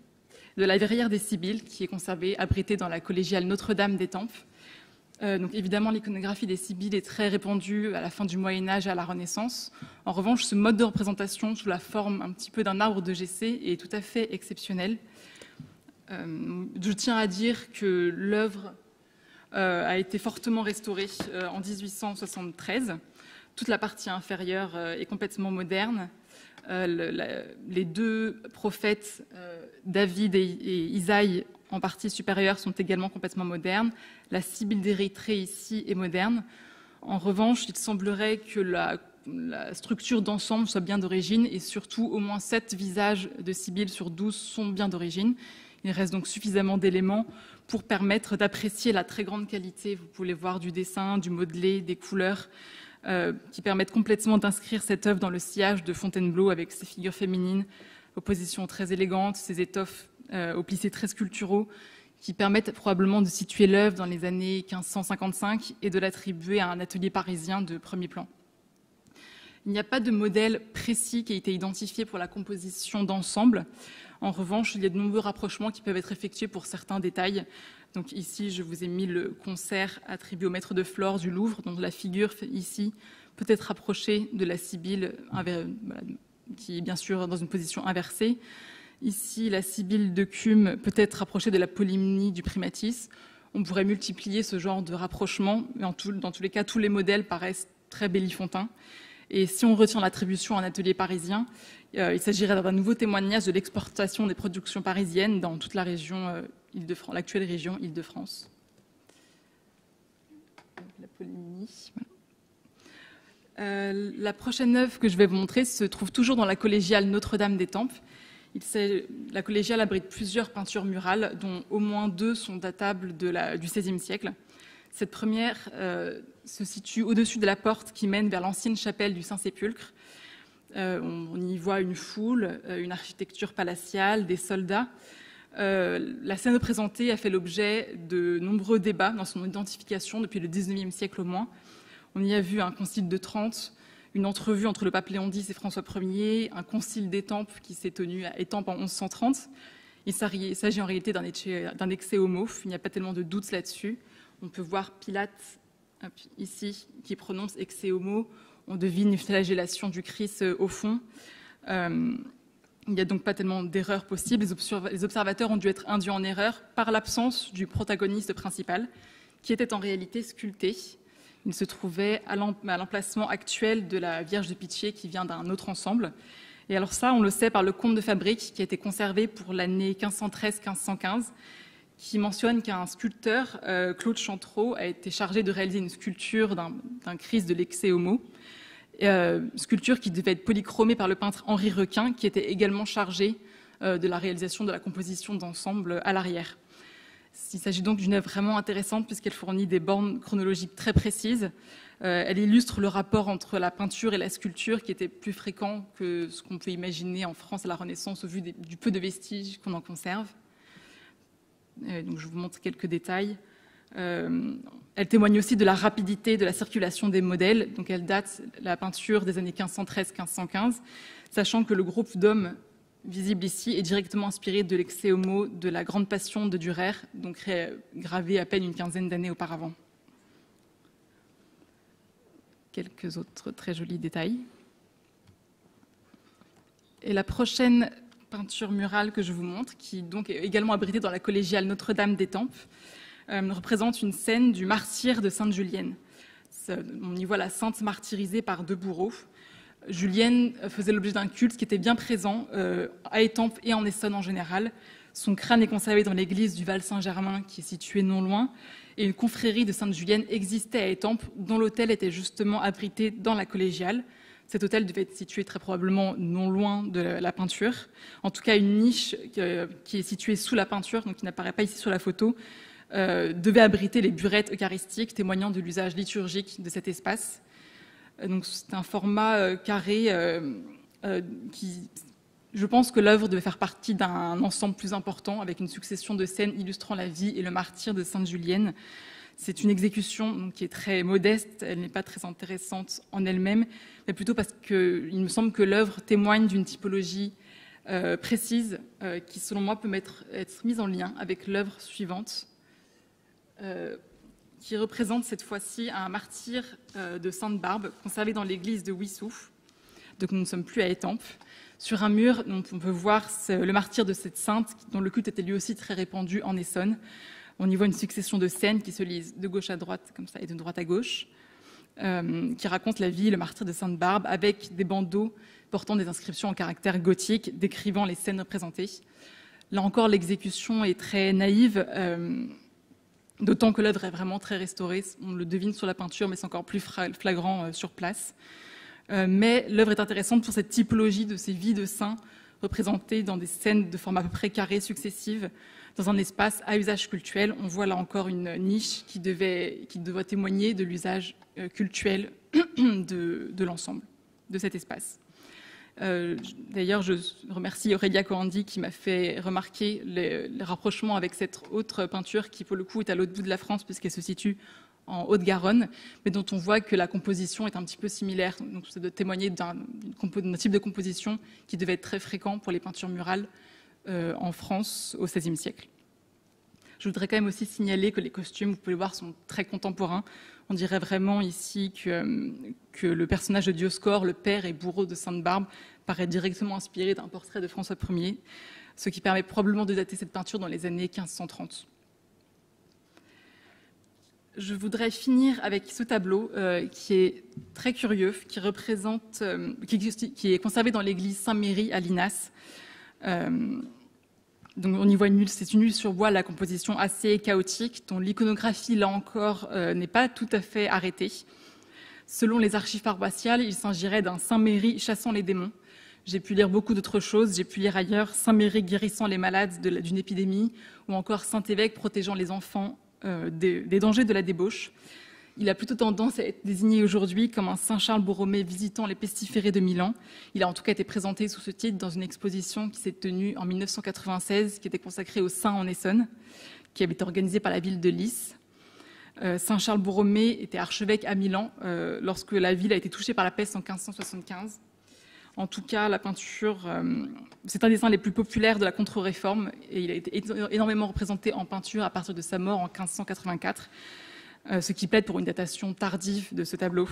Speaker 2: qui est conservée, abritée dans la collégiale Notre-Dame d'Étampes. Donc évidemment, l'iconographie des Sibylles est très répandue à la fin du Moyen-Âge et à la Renaissance. En revanche, ce mode de représentation sous la forme un petit peu d'un arbre de GC est tout à fait exceptionnel. Je tiens à dire que l'œuvre a été fortement restaurée en 1873. Toute la partie inférieure est complètement moderne. Les deux prophètes, David et Isaïe, en partie supérieure, sont également complètement modernes. La Sibylle d'Érythrée ici est moderne. En revanche, il semblerait que la structure d'ensemble soit bien d'origine et surtout au moins 7 visages de Sibylle sur 12 sont bien d'origine. Il reste donc suffisamment d'éléments pour permettre d'apprécier la très grande qualité. Vous pouvez voir du dessin, du modelé, des couleurs qui permettent complètement d'inscrire cette œuvre dans le sillage de Fontainebleau avec ses figures féminines aux positions très élégantes, ses étoffes aux plissés très sculpturaux qui permettent probablement de situer l'œuvre dans les années 1555 et de l'attribuer à un atelier parisien de premier plan. Il n'y a pas de modèle précis qui a été identifié pour la composition d'ensemble. En revanche, il y a de nombreux rapprochements qui peuvent être effectués pour certains détails. Donc ici, je vous ai mis le concert attribué au maître de Flore du Louvre, dont la figure ici peut être rapprochée de la Sibylle, qui est bien sûr dans une position inversée. Ici, la Sibylle de Cumes peut être rapprochée de la Polymnie du Primatis. On pourrait multiplier ce genre de rapprochement, mais dans tous les cas, tous les modèles paraissent très bellifontins. Et si on retient l'attribution à un atelier parisien, il s'agirait d'un nouveau témoignage de l'exportation des productions parisiennes dans toute la région Île-de-France, l'actuelle région Île-de-France. La Polymnie. La prochaine œuvre que je vais vous montrer se trouve toujours dans la collégiale Notre-Dame d'Étampes. La collégiale abrite plusieurs peintures murales, dont au moins 2 sont datables du XVIe siècle. Cette première se situe au-dessus de la porte qui mène vers l'ancienne chapelle du Saint-Sépulcre. On y voit une foule, une architecture palatiale, des soldats. La scène représentée a fait l'objet de nombreux débats dans son identification depuis le XIXe siècle au moins. On y a vu un concile de Trente, une entrevue entre le pape Léon X et François Ier, un concile d'Étampes qui s'est tenu à Étampes en 1130. Il s'agit en réalité d'un excès homo, il n'y a pas tellement de doutes là-dessus. On peut voir Pilate ici qui prononce excès homo. On devine une flagellation du Christ au fond. Il n'y a donc pas tellement d'erreurs possibles. Les observateurs ont dû être induits en erreur par l'absence du protagoniste principal, qui était en réalité sculpté. Il se trouvait à l'emplacement actuel de la Vierge de Pitié qui vient d'un autre ensemble. Et alors ça, on le sait par le compte de fabrique qui a été conservé pour l'année 1513-1515, qui mentionne qu'un sculpteur, Claude Chantreau, a été chargé de réaliser une sculpture d'un Christ de l'excès homo, sculpture qui devait être polychromée par le peintre Henri Requin, qui était également chargé de la réalisation de la composition d'ensemble à l'arrière. Il s'agit donc d'une œuvre vraiment intéressante puisqu'elle fournit des bornes chronologiques très précises. Elle illustre le rapport entre la peinture et la sculpture qui était plus fréquent que ce qu'on peut imaginer en France à la Renaissance au vu du peu de vestiges qu'on en conserve. Donc je vous montre quelques détails. Elle témoigne aussi de la rapidité de la circulation des modèles. Donc elle date la peinture des années 1513-1515, sachant que le groupe d'hommes visible ici est directement inspiré de l'excès homo de la Grande Passion de Dürer, donc gravé à peine une quinzaine d'années auparavant. Quelques autres très jolis détails. Et la prochaine peinture murale que je vous montre, qui donc est également abritée dans la collégiale Notre-Dame d'Étampes, représente une scène du martyre de Sainte-Julienne. On y voit la sainte martyrisée par deux bourreaux. Julienne faisait l'objet d'un culte qui était bien présent à Étampes et en Essonne en général. Son crâne est conservé dans l'église du Val-Saint-Germain, qui est située non loin, et une confrérie de Sainte-Julienne existait à Étampes, dont l'autel était justement abrité dans la collégiale. Cet autel devait être situé très probablement non loin de la peinture. En tout cas, une niche qui est située sous la peinture, donc qui n'apparaît pas ici sur la photo, devait abriter les burettes eucharistiques, témoignant de l'usage liturgique de cet espace. Donc, c'est un format carré qui... Je pense que l'œuvre devait faire partie d'un ensemble plus important, avec une succession de scènes illustrant la vie et le martyre de Sainte-Julienne. C'est une exécution donc, qui est très modeste, elle n'est pas très intéressante en elle-même, mais plutôt parce qu'il me semble que l'œuvre témoigne d'une typologie précise qui, selon moi, peut être mise en lien avec l'œuvre suivante, qui représente cette fois-ci un martyr de Sainte-Barbe, conservé dans l'église de Wissous. Donc nous ne sommes plus à Étampes. Sur un mur, donc, on peut voir le martyr de cette sainte, dont le culte était lui aussi très répandu en Essonne. On y voit une succession de scènes qui se lisent de gauche à droite, comme ça, et de droite à gauche, qui racontent la vie et le martyr de Sainte-Barbe, avec des bandeaux portant des inscriptions en caractère gothique, décrivant les scènes représentées. Là encore, l'exécution est très naïve, d'autant que l'œuvre est vraiment très restaurée. On le devine sur la peinture, mais c'est encore plus flagrant sur place. Mais l'œuvre est intéressante pour cette typologie de ces vies de saints représentées dans des scènes de format à peu près carré successives, dans un espace à usage cultuel. On voit là encore une niche qui devait témoigner de l'usage cultuel de l'ensemble de cet espace. D'ailleurs, je remercie Aurélia Corandi qui m'a fait remarquer les rapprochements avec cette autre peinture qui, pour le coup, est à l'autre bout de la France puisqu'elle se situe en Haute-Garonne, mais dont on voit que la composition est un petit peu similaire. Donc, ça doit témoigner d'un type de composition qui devait être très fréquent pour les peintures murales en France au XVIe siècle. Je voudrais quand même aussi signaler que les costumes, vous pouvez le voir, sont très contemporains. On dirait vraiment ici que le personnage de Dioscore, le père et bourreau de Sainte-Barbe, paraît directement inspiré d'un portrait de François Ier, ce qui permet probablement de dater cette peinture dans les années 1530. Je voudrais finir avec ce tableau qui est très curieux, qui est conservé dans l'église Saint-Méry à Linas. Donc on y voit c'est une huile sur bois, la composition assez chaotique, dont l'iconographie, là encore, n'est pas tout à fait arrêtée. Selon les archives paroissiales, il s'agirait d'un Saint-Méry chassant les démons. J'ai pu lire beaucoup d'autres choses. J'ai pu lire ailleurs Saint-Méry guérissant les malades d'une épidémie, ou encore Saint-Évêque protégeant les enfants des dangers de la débauche. Il a plutôt tendance à être désigné aujourd'hui comme un Saint-Charles Borromée visitant les pestiférés de Milan. Il a en tout cas été présenté sous ce titre dans une exposition qui s'est tenue en 1996, qui était consacrée aux saints en Essonne, qui avait été organisée par la ville de Lys. Saint-Charles Borromée était archevêque à Milan lorsque la ville a été touchée par la peste en 1575. En tout cas, la peinture, c'est un des saints les plus populaires de la Contre-Réforme et il a été énormément représenté en peinture à partir de sa mort en 1584. Ce qui plaide pour une datation tardive de ce tableau.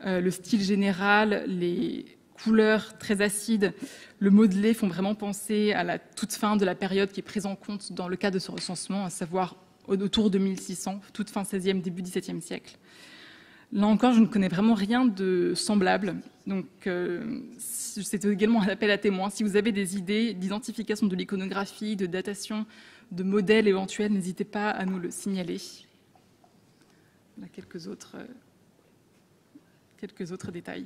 Speaker 2: Le style général, les couleurs très acides, le modelé font vraiment penser à la toute fin de la période qui est prise en compte dans le cadre de ce recensement, à savoir autour de 1600, toute fin 16e, début 17e siècle. Là encore, je ne connais vraiment rien de semblable. Donc, c'est également un appel à témoins. Si vous avez des idées d'identification de l'iconographie, de datation, de modèles éventuels, n'hésitez pas à nous le signaler. On a quelques autres détails.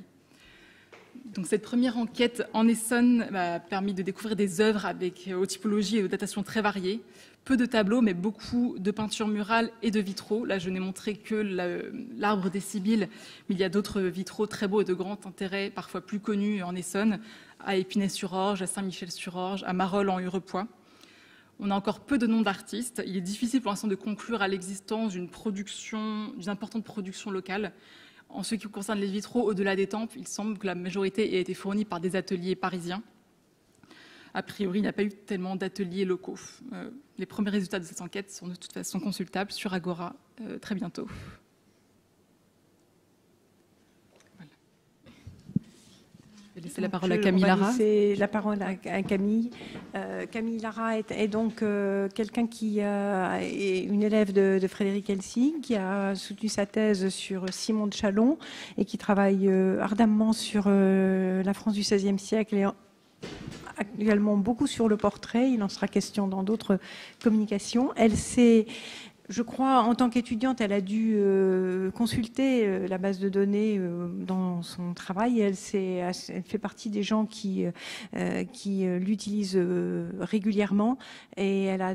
Speaker 2: Donc, cette première enquête en Essonne m'a permis de découvrir des œuvres avec aux typologies et aux datations très variées. Peu de tableaux, mais beaucoup de peintures murales et de vitraux. Là, je n'ai montré que l'arbre des Sibylles, mais il y a d'autres vitraux très beaux et de grand intérêt, parfois plus connus en Essonne, à Épinay-sur-Orge, à Saint-Michel-sur-Orge, à Marolles en Hurepoix. On a encore peu de noms d'artistes. Il est difficile pour l'instant de conclure à l'existence d'une importante production locale. En ce qui concerne les vitraux, au-delà des temples, il semble que la majorité ait été fournie par des ateliers parisiens. A priori, il n'y a pas eu tellement d'ateliers locaux. Les premiers résultats de cette enquête sont de toute façon consultables sur Agora très bientôt. Voilà. Je vais laisser la parole à Camille Lara.
Speaker 1: C'est la parole à Camille. Camille Lara est donc quelqu'un qui est une élève de Frédéric Helsing, qui a soutenu sa thèse sur Simon de Chalon et qui travaille ardemment sur la France du XVIe siècle et actuellement beaucoup sur le portrait. Il en sera question dans d'autres communications. Elle s'est, je crois, en tant qu'étudiante, elle a dû consulter la base de données dans son travail. Elle fait partie des gens qui l'utilisent régulièrement et elle a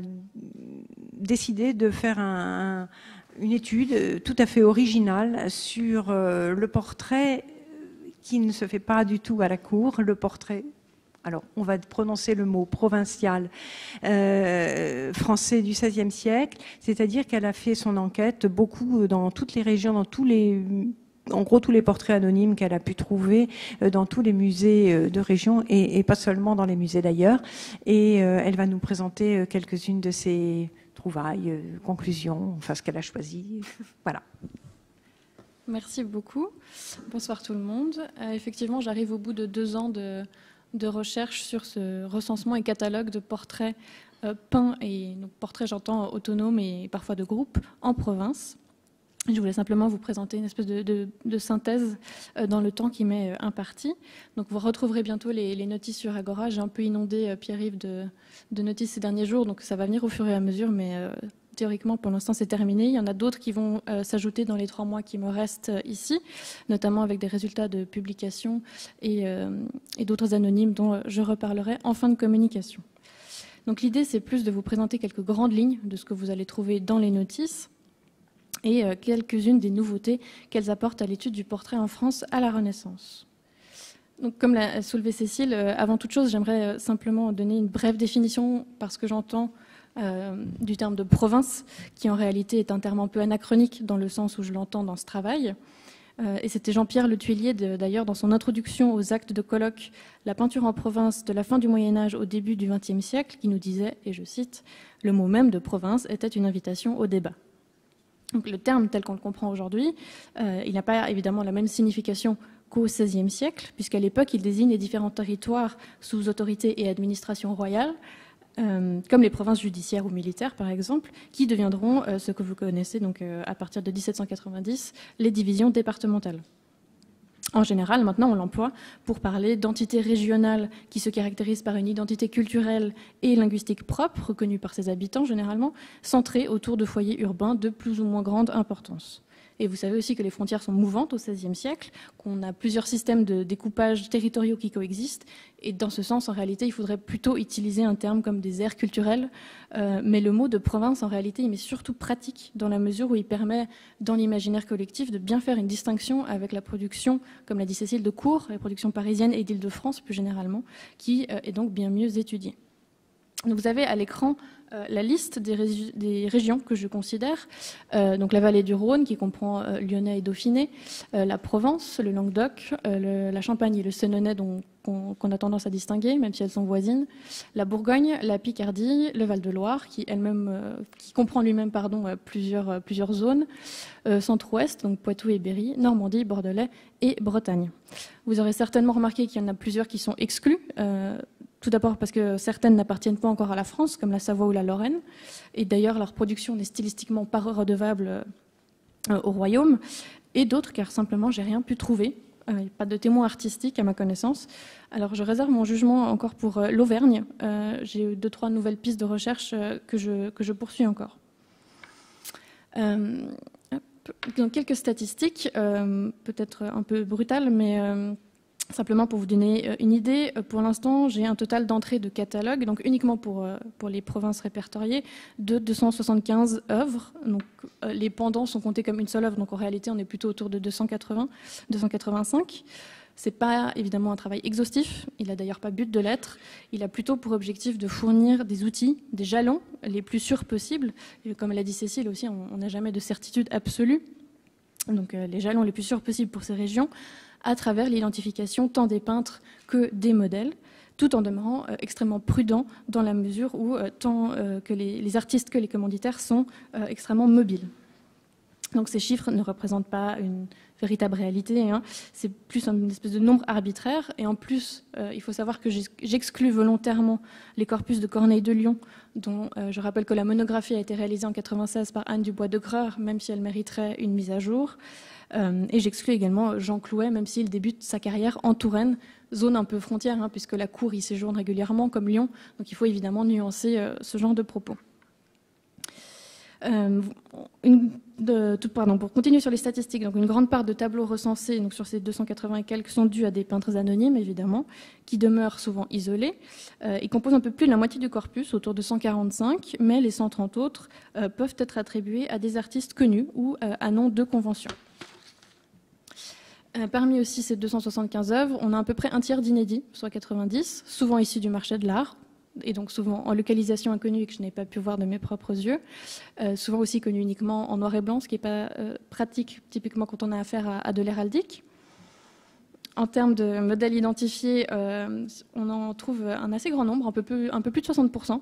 Speaker 1: décidé de faire une étude tout à fait originale sur le portrait qui ne se fait pas du tout à la cour, le portrait. Alors, on va prononcer le mot provincial français du XVIe siècle, c'est-à-dire qu'elle a fait son enquête beaucoup dans toutes les régions, en gros tous les portraits anonymes qu'elle a pu trouver dans tous les musées de région et pas seulement dans les musées d'ailleurs. Et elle va nous présenter quelques-unes de ses trouvailles, conclusions, enfin ce qu'elle a choisi. Voilà.
Speaker 3: Merci beaucoup. Bonsoir tout le monde. Effectivement, j'arrive au bout de 2 ans de recherche sur ce recensement et catalogue de portraits peints, et donc portraits j'entends autonomes et parfois de groupes, en province. Je voulais simplement vous présenter une espèce de synthèse dans le temps qui m'est imparti. Donc vous retrouverez bientôt les notices sur Agora. J'ai un peu inondé Pierre-Yves de notices ces derniers jours, donc ça va venir au fur et à mesure, mais théoriquement, pour l'instant, c'est terminé. Il y en a d'autres qui vont s'ajouter dans les 3 mois qui me restent ici, notamment avec des résultats de publication et d'autres anonymes dont je reparlerai en fin de communication. Donc l'idée, c'est plus de vous présenter quelques grandes lignes de ce que vous allez trouver dans les notices et quelques-unes des nouveautés qu'elles apportent à l'étude du portrait en France à la Renaissance. Donc, comme l'a soulevé Cécile, avant toute chose, j'aimerais simplement donner une brève définition parce que j'entends du terme de province, qui en réalité est un terme un peu anachronique dans le sens où je l'entends dans ce travail. Et c'était Jean-Pierre Le Tuillier, d'ailleurs, dans son introduction aux actes de colloque « La peinture en province de la fin du Moyen-Âge au début du XXe siècle », qui nous disait, et je cite, « Le mot même de province était une invitation au débat ». Donc, le terme tel qu'on le comprend aujourd'hui, il n'a pas évidemment la même signification qu'au XVIe siècle, puisqu'à l'époque, il désigne les différents territoires sous autorité et administration royale, comme les provinces judiciaires ou militaires, par exemple, qui deviendront ce que vous connaissez donc, à partir de 1790, les divisions départementales. En général, maintenant, on l'emploie pour parler d'entités régionales qui se caractérisent par une identité culturelle et linguistique propre, reconnue par ses habitants généralement, centrée autour de foyers urbains de plus ou moins grande importance. Et vous savez aussi que les frontières sont mouvantes au XVIe siècle, qu'on a plusieurs systèmes de découpage territoriaux qui coexistent. Et dans ce sens, en réalité, il faudrait plutôt utiliser un terme comme des aires culturelles. Mais le mot de province, en réalité, il est surtout pratique dans la mesure où il permet, dans l'imaginaire collectif, de bien faire une distinction avec la production, comme l'a dit Cécile, de cour, la production parisienne et d'Île-de-France plus généralement, qui est donc bien mieux étudiée. Donc vous avez à l'écran la liste des régions que je considère, donc la vallée du Rhône qui comprend Lyonnais et Dauphiné, la Provence, le Languedoc, la Champagne et le Sénonais qu'on a tendance à distinguer, même si elles sont voisines, la Bourgogne, la Picardie, le Val-de-Loire qui comprend lui-même plusieurs zones, Centre-Ouest, donc Poitou et Berry, Normandie, Bordelais et Bretagne. Vous aurez certainement remarqué qu'il y en a plusieurs qui sont exclus. Tout d'abord parce que certaines n'appartiennent pas encore à la France, comme la Savoie ou la Lorraine, et d'ailleurs leur production n'est stylistiquement pas redevable au royaume, et d'autres car simplement j'ai rien pu trouver. Il n'y a pas de témoins artistiques à ma connaissance. Alors je réserve mon jugement encore pour l'Auvergne. J'ai eu 2-3 nouvelles pistes de recherche que je poursuis encore. Donc, quelques statistiques, peut-être un peu brutales, mais simplement pour vous donner une idée. Pour l'instant, j'ai un total d'entrées de catalogue, donc uniquement pour les provinces répertoriées, de 275 œuvres. Donc, les pendants sont comptés comme une seule œuvre, donc en réalité, on est plutôt autour de 280, 285. Ce n'est pas évidemment un travail exhaustif, il n'a d'ailleurs pas but de l'être, il a plutôt pour objectif de fournir des outils, des jalons les plus sûrs possibles. Et comme l'a dit Cécile aussi, on n'a jamais de certitude absolue. Donc les jalons les plus sûrs possibles pour ces régions, à travers l'identification tant des peintres que des modèles, tout en demeurant extrêmement prudent dans la mesure où tant que les artistes que les commanditaires sont extrêmement mobiles. Donc ces chiffres ne représentent pas une véritable réalité, hein. C'est plus une espèce de nombre arbitraire. Et en plus, il faut savoir que j'exclus volontairement les corpus de Corneille de Lyon, dont je rappelle que la monographie a été réalisée en 1996 par Anne Dubois de Greur, même si elle mériterait une mise à jour. Et j'exclus également Jean Clouet, même s'il débute sa carrière en Touraine, zone un peu frontière, hein, puisque la cour y séjourne régulièrement, comme Lyon. Donc il faut évidemment nuancer ce genre de propos. Pour continuer sur les statistiques, donc une grande part de tableaux recensés donc sur ces 280 et quelques sont dus à des peintres anonymes, évidemment, qui demeurent souvent isolés. Ils composent un peu plus de la moitié du corpus, autour de 145, mais les 130 autres peuvent être attribués à des artistes connus ou à nom de convention. Parmi aussi ces 275 œuvres, on a à peu près un tiers d'inédits, soit 90, souvent issus du marché de l'art, et donc souvent en localisation inconnue et que je n'ai pas pu voir de mes propres yeux, souvent aussi connus uniquement en noir et blanc, ce qui n'est pas pratique typiquement quand on a affaire à de l'héraldique. En termes de modèles identifiés, on en trouve un assez grand nombre, un peu plus de 60%.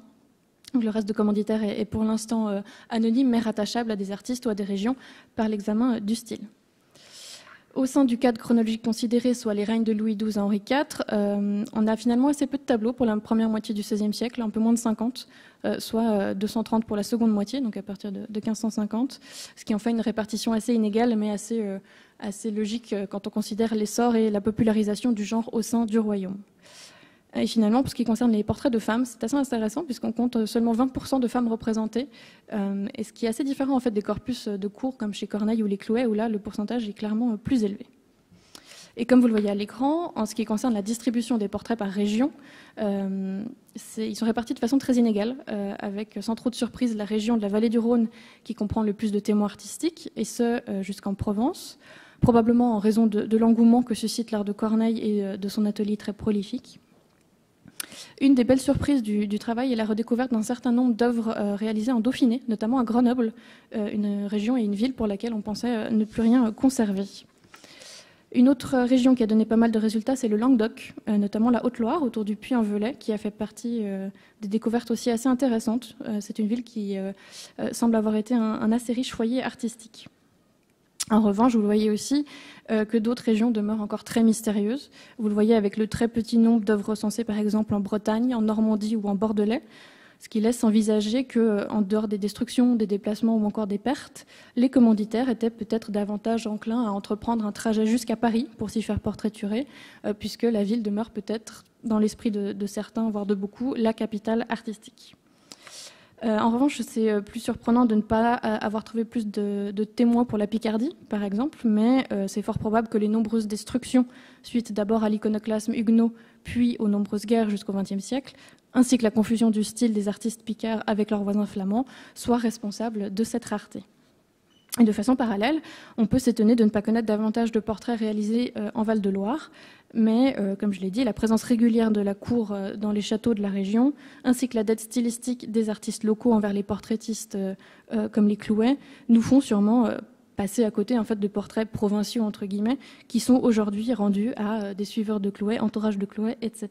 Speaker 3: Le reste de commanditaires est pour l'instant anonyme, mais rattachable à des artistes ou à des régions par l'examen du style. Au sein du cadre chronologique considéré, soit les règnes de Louis XII à Henri IV, on a finalement assez peu de tableaux pour la première moitié du XVIe siècle, un peu moins de 50, soit 230 pour la seconde moitié, donc à partir de 1550, ce qui en fait une répartition assez inégale, mais assez logique quand on considère l'essor et la popularisation du genre au sein du royaume. Et finalement, pour ce qui concerne les portraits de femmes, c'est assez intéressant puisqu'on compte seulement 20% de femmes représentées, et ce qui est assez différent en fait des corpus de cour comme chez Corneille ou les Clouet, où là le pourcentage est clairement plus élevé. Et comme vous le voyez à l'écran, en ce qui concerne la distribution des portraits par région, ils sont répartis de façon très inégale, avec sans trop de surprise la région de la vallée du Rhône qui comprend le plus de témoins artistiques, et ce jusqu'en Provence, probablement en raison de l'engouement que suscite l'art de Corneille et de son atelier très prolifique. Une des belles surprises du travail est la redécouverte d'un certain nombre d'œuvres réalisées en Dauphiné, notamment à Grenoble, une région et une ville pour laquelle on pensait ne plus rien conserver. Une autre région qui a donné pas mal de résultats, c'est le Languedoc, notamment la Haute-Loire, autour du Puy-en-Velay, qui a fait partie des découvertes aussi assez intéressantes. C'est une ville qui semble avoir été un assez riche foyer artistique. En revanche, vous le voyez aussi que d'autres régions demeurent encore très mystérieuses. Vous le voyez avec le très petit nombre d'œuvres recensées, par exemple en Bretagne, en Normandie ou en Bordelais, ce qui laisse envisager qu'en dehors des destructions, des déplacements ou encore des pertes, les commanditaires étaient peut-être davantage enclins à entreprendre un trajet jusqu'à Paris pour s'y faire portraiturer, puisque la ville demeure peut-être, dans l'esprit de certains, voire de beaucoup, la capitale artistique. En revanche, c'est plus surprenant de ne pas avoir trouvé plus de témoins pour la Picardie, par exemple, mais c'est fort probable que les nombreuses destructions, suite d'abord à l'iconoclasme huguenot, puis aux nombreuses guerres jusqu'au XXe siècle, ainsi que la confusion du style des artistes picards avec leurs voisins flamands, soient responsables de cette rareté. Et de façon parallèle, on peut s'étonner de ne pas connaître davantage de portraits réalisés en Val-de-Loire, mais comme je l'ai dit, la présence régulière de la cour dans les châteaux de la région, ainsi que la dette stylistique des artistes locaux envers les portraitistes comme les Clouet, nous font sûrement passer à côté en fait, de portraits provinciaux, entre guillemets, qui sont aujourd'hui rendus à des suiveurs de Clouet, entourage de Clouet, etc.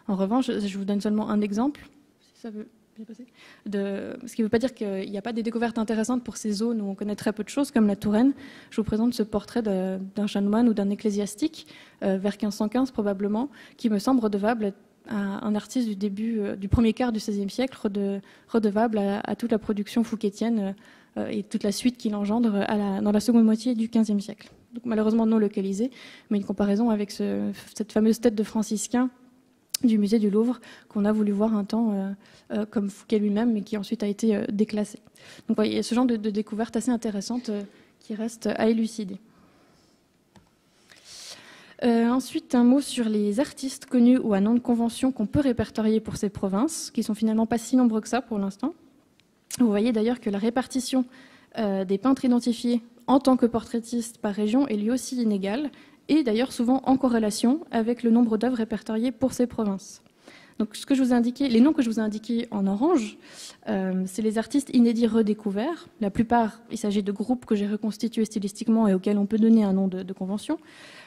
Speaker 3: En revanche, je vous donne seulement un exemple, si ça veut... Ce qui ne veut pas dire qu'il n'y a pas des découvertes intéressantes pour ces zones où on connaît très peu de choses, comme la Touraine. Je vous présente ce portrait d'un chanoine ou d'un ecclésiastique, vers 1515 probablement, qui me semble redevable un artiste du début, du premier quart du XVIe siècle, redevable à toute la production fouquetienne et toute la suite qu'il engendre dans la seconde moitié du XVe siècle. Donc malheureusement non localisé, mais une comparaison avec cette fameuse tête de franciscain du musée du Louvre qu'on a voulu voir un temps comme Fouquet lui-même, mais qui ensuite a été déclassé. Donc il y a ce genre de découverte assez intéressante qui reste à élucider. Ensuite, un mot sur les artistes connus ou à nom de convention qu'on peut répertorier pour ces provinces, qui sont finalement pas si nombreux que ça pour l'instant. Vous voyez d'ailleurs que la répartition des peintres identifiés en tant que portraitistes par région est lui aussi inégale, et d'ailleurs souvent en corrélation avec le nombre d'œuvres répertoriées pour ces provinces. Donc, ce que je vous ai indiqué, les noms que je vous ai indiqués en orange, c'est les artistes inédits redécouverts. La plupart, il s'agit de groupes que j'ai reconstitués stylistiquement et auxquels on peut donner un nom de convention.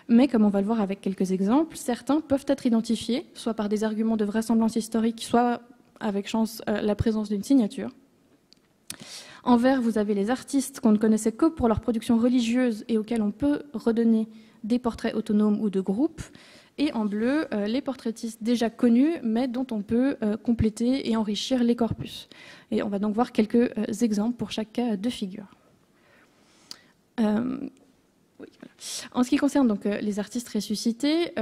Speaker 3: Mais comme on va le voir avec quelques exemples, certains peuvent être identifiés, soit par des arguments de vraisemblance historique, soit avec chance la présence d'une signature. En vert, vous avez les artistes qu'on ne connaissait que pour leur production religieuse et auxquels on peut redonner des portraits autonomes ou de groupes. Et en bleu, les portraitistes déjà connus, mais dont on peut compléter et enrichir les corpus. Et on va donc voir quelques exemples pour chaque cas de figure. Oui, voilà. En ce qui concerne donc, les artistes ressuscités,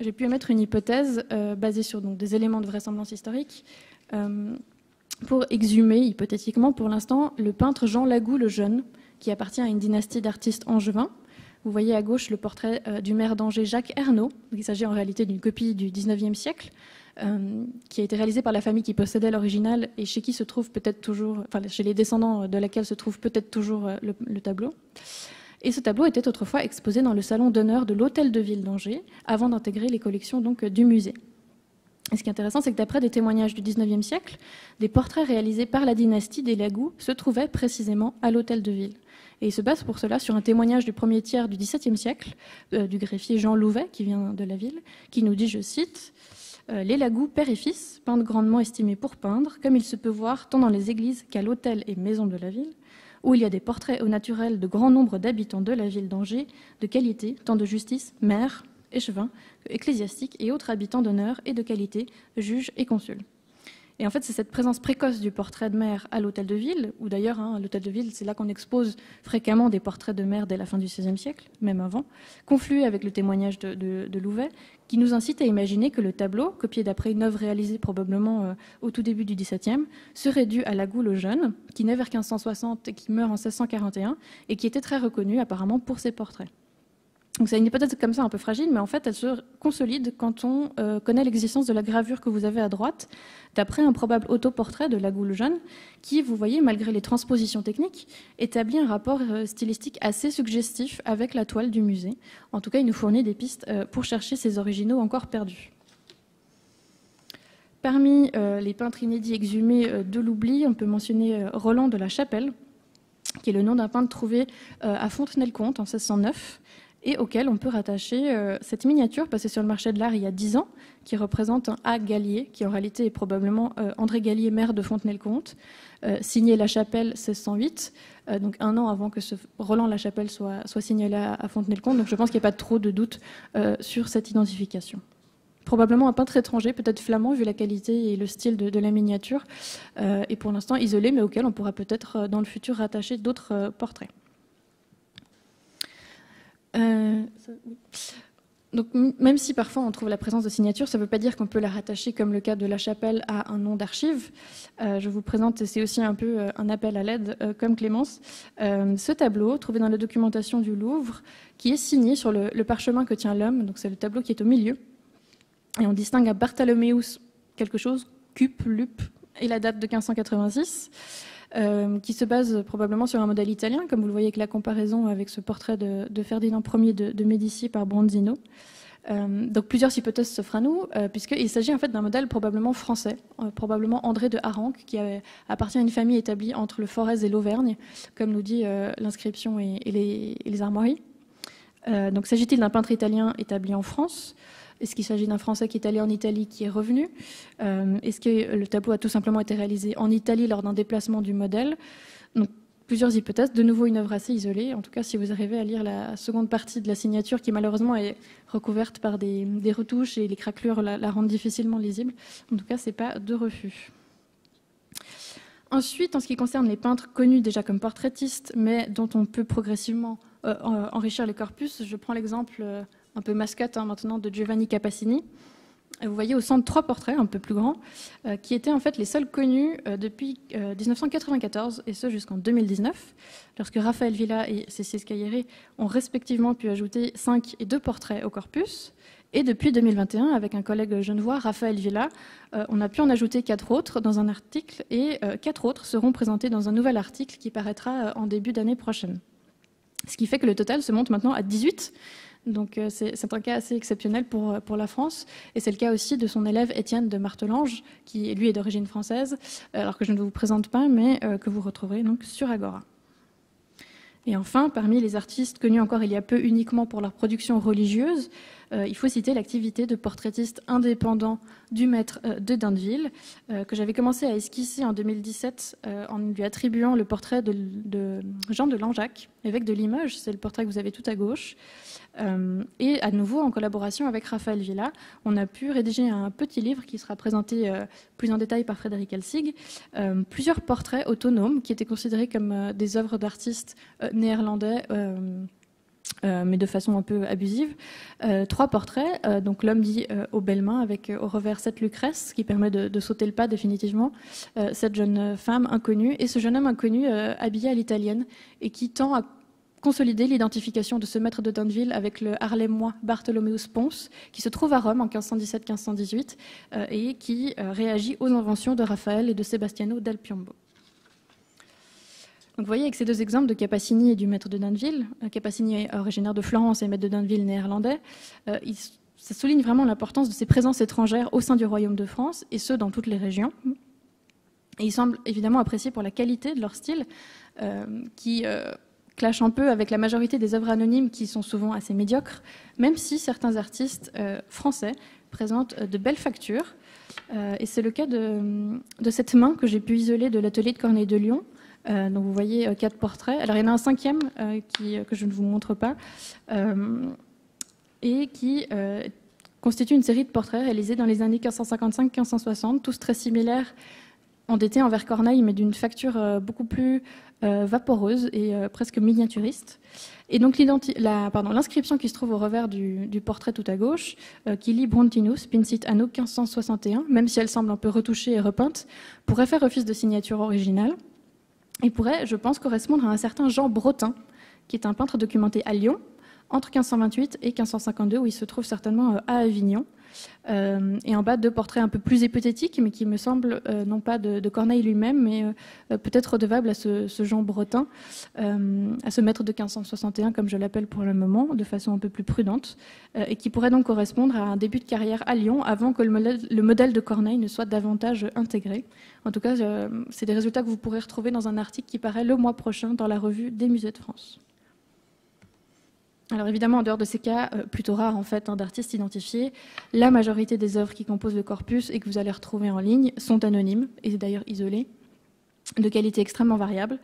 Speaker 3: j'ai pu émettre une hypothèse basée sur donc, des éléments de vraisemblance historique pour exhumer, hypothétiquement pour l'instant, le peintre Jean Lagout le Jeune, qui appartient à une dynastie d'artistes angevins. Vous voyez à gauche le portrait du maire d'Angers, Jacques Ernaud. Il s'agit en réalité d'une copie du XIXe siècle, qui a été réalisée par la famille qui possédait l'original et chez qui se trouve peut-être toujours, enfin chez les descendants de laquelle se trouve peut-être toujours le tableau. Et ce tableau était autrefois exposé dans le salon d'honneur de l'Hôtel de Ville d'Angers, avant d'intégrer les collections donc, du musée. Et ce qui est intéressant, c'est que d'après des témoignages du XIXe siècle, des portraits réalisés par la dynastie des Lagout se trouvaient précisément à l'Hôtel de Ville. Et il se base pour cela sur un témoignage du premier tiers du XVIIe siècle, du greffier Jean Louvet, qui vient de la ville, qui nous dit, je cite, « Les Lagout, père et fils, peintres grandement estimés pour peindre, comme il se peut voir tant dans les églises qu'à l'hôtel et maison de la ville, où il y a des portraits au naturel de grand nombre d'habitants de la ville d'Angers, de qualité, tant de justice, maires, échevins, ecclésiastiques et autres habitants d'honneur et de qualité, juges et consuls. » Et en fait, c'est cette présence précoce du portrait de maire à l'hôtel de ville, où d'ailleurs, à l'hôtel de ville, c'est là qu'on expose fréquemment des portraits de maire dès la fin du XVIe siècle, même avant, conflué avec le témoignage de Louvet, qui nous incite à imaginer que le tableau, copié d'après une œuvre réalisée probablement au tout début du XVIIe, serait dû à Lagout le Jeune, qui naît vers 1560 et qui meurt en 1641, et qui était très reconnu apparemment pour ses portraits. Donc c'est une hypothèse comme ça un peu fragile, mais en fait elle se consolide quand on connaît l'existence de la gravure que vous avez à droite, d'après un probable autoportrait de Lagout le Jeune, qui, vous voyez, malgré les transpositions techniques, établit un rapport stylistique assez suggestif avec la toile du musée. En tout cas, il nous fournit des pistes pour chercher ces originaux encore perdus. Parmi les peintres inédits exhumés de l'oubli, on peut mentionner Roland de la Chapelle, qui est le nom d'un peintre trouvé à Fontenay-le-Comte en 1609, et auquel on peut rattacher cette miniature passée sur le marché de l'art il y a 10 ans, qui représente un A. Gallier, qui en réalité est probablement André Gallier, maire de Fontenay-le-Comte, signé La Chapelle 1608, donc un an avant que ce Roland La Chapelle soit signalé à Fontenay-le-Comte. Donc je pense qu'il n'y a pas trop de doute sur cette identification. Probablement un peintre étranger, peut-être flamand, vu la qualité et le style de la miniature, et pour l'instant isolé, mais auquel on pourra peut-être dans le futur rattacher d'autres portraits. Donc, même si parfois on trouve la présence de signature, ça ne veut pas dire qu'on peut la rattacher, comme le cas de La Chapelle, à un nom d'archive. Je vous présente, c'est aussi un peu un appel à l'aide, comme Clémence, ce tableau trouvé dans la documentation du Louvre, qui est signé sur le parchemin que tient l'homme. Donc c'est le tableau qui est au milieu. Et on distingue à Bartholoméus quelque chose, Cup, Lup, et la date de 1586. Qui se base probablement sur un modèle italien, comme vous le voyez avec la comparaison avec ce portrait de Ferdinand Ier de Médicis par Bronzino. Donc plusieurs hypothèses s'offrent à nous, puisqu'il s'agit en fait d'un modèle probablement français, probablement André de Haranque, qui appartient à une famille établie entre le Forez et l'Auvergne, comme nous dit l'inscription et les armoiries. Donc s'agit-il d'un peintre italien établi en France ? Est-ce qu'il s'agit d'un Français qui est allé en Italie, qui est revenu ? Est-ce que le tableau a tout simplement été réalisé en Italie lors d'un déplacement du modèle ? Donc, plusieurs hypothèses. De nouveau, une œuvre assez isolée. En tout cas, si vous arrivez à lire la seconde partie de la signature, qui malheureusement est recouverte par des retouches et les craquelures la rendent difficilement lisible. En tout cas, ce n'est pas de refus. Ensuite, en ce qui concerne les peintres connus déjà comme portraitistes, mais dont on peut progressivement enrichir les corpus, je prends l'exemple un peu mascotte maintenant de Giovanni Capassini. Vous voyez au centre 3 portraits un peu plus grands, qui étaient en fait les seuls connus depuis 1994, et ce jusqu'en 2019, lorsque Raphaël Villa et Cécile Scailleret ont respectivement pu ajouter 5 et 2 portraits au corpus. Et depuis 2021, avec un collègue genevois, Raphaël Villa, on a pu en ajouter 4 autres dans un article, et 4 autres seront présentés dans un nouvel article qui paraîtra en début d'année prochaine. Ce qui fait que le total se monte maintenant à 18. Donc c'est un cas assez exceptionnel pour la France. Et c'est le cas aussi de son élève Étienne de Martelange, qui lui est d'origine française, alors que je ne vous présente pas, mais que vous retrouverez donc sur Agora. Et enfin, parmi les artistes connus encore il y a peu uniquement pour leur production religieuse, il faut citer l'activité de portraitiste indépendant du maître de Dindeville, que j'avais commencé à esquisser en 2017 en lui attribuant le portrait de Jean de Langeac, évêque de Limoges, c'est le portrait que vous avez tout à gauche. Et à nouveau, en collaboration avec Raphaël Villa, on a pu rédiger un petit livre qui sera présenté plus en détail par Frédéric Elsig, plusieurs portraits autonomes qui étaient considérés comme des œuvres d'artistes néerlandais, mais de façon un peu abusive. 3 portraits, donc l'homme dit aux belles mains, avec au revers cette Lucrèce, qui permet de sauter le pas définitivement, cette jeune femme inconnue, et ce jeune homme inconnu habillé à l'italienne, et qui tend à consolider l'identification de ce maître de Dindeville avec le Harlemois Bartholomeus Pons, qui se trouve à Rome en 1517-1518 et qui réagit aux inventions de Raphaël et de Sebastiano del Piombo. Donc vous voyez avec ces 2 exemples de Capassini et du maître de Dindeville, Capassini est originaire de Florence et maître de Dindeville néerlandais, ça souligne vraiment l'importance de ces présences étrangères au sein du royaume de France, et ce dans toutes les régions. Et ils semblent évidemment appréciés pour la qualité de leur style, qui clash un peu avec la majorité des œuvres anonymes qui sont souvent assez médiocres, même si certains artistes français présentent de belles factures. Et c'est le cas de cette main que j'ai pu isoler de l'atelier de Corneille de Lyon. Donc vous voyez 4 portraits. Alors il y en a un 5e que je ne vous montre pas, et qui constitue une série de portraits réalisés dans les années 1555-1560, tous très similaires, endettés envers Corneille, mais d'une facture beaucoup plus vaporeuse et presque miniaturiste. Et donc l'inscription qui se trouve au revers du portrait tout à gauche, qui lit Brontinus, Pincit Anno 1561, même si elle semble un peu retouchée et repeinte, pourrait faire office de signature originale, et pourrait, je pense, correspondre à un certain Jean Bretin, qui est un peintre documenté à Lyon, entre 1528 et 1552, où il se trouve certainement à Avignon. Et en bas, 2 portraits un peu plus hypothétiques, mais qui me semblent non pas de Corneille lui-même, mais peut-être redevables à ce Jean Bretin, à ce maître de 1561, comme je l'appelle pour le moment, de façon un peu plus prudente, et qui pourrait donc correspondre à un début de carrière à Lyon, avant que le modèle de Corneille ne soit davantage intégré. En tout cas, c'est des résultats que vous pourrez retrouver dans un article qui paraît le mois prochain dans la revue des Musées de France. Alors évidemment, en dehors de ces cas plutôt rares en fait, d'artistes identifiés, la majorité des œuvres qui composent le corpus et que vous allez retrouver en ligne sont anonymes et d'ailleurs isolées, de qualité extrêmement variable,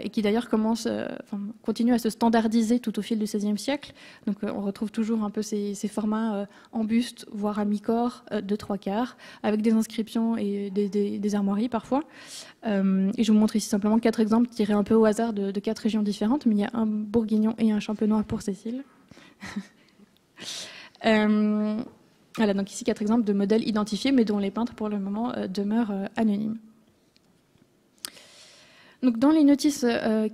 Speaker 3: et qui d'ailleurs continuent à se standardiser tout au fil du XVIe siècle. Donc on retrouve toujours un peu ces formats en buste, voire à mi-corps, de 3/4, avec des inscriptions et des armoiries parfois. Et je vous montre ici simplement 4 exemples tirés un peu au hasard de 4 régions différentes, mais il y a un bourguignon et un champenois pour Cécile. Voilà, donc ici 4 exemples de modèles identifiés, mais dont les peintres pour le moment demeurent anonymes. Donc dans les notices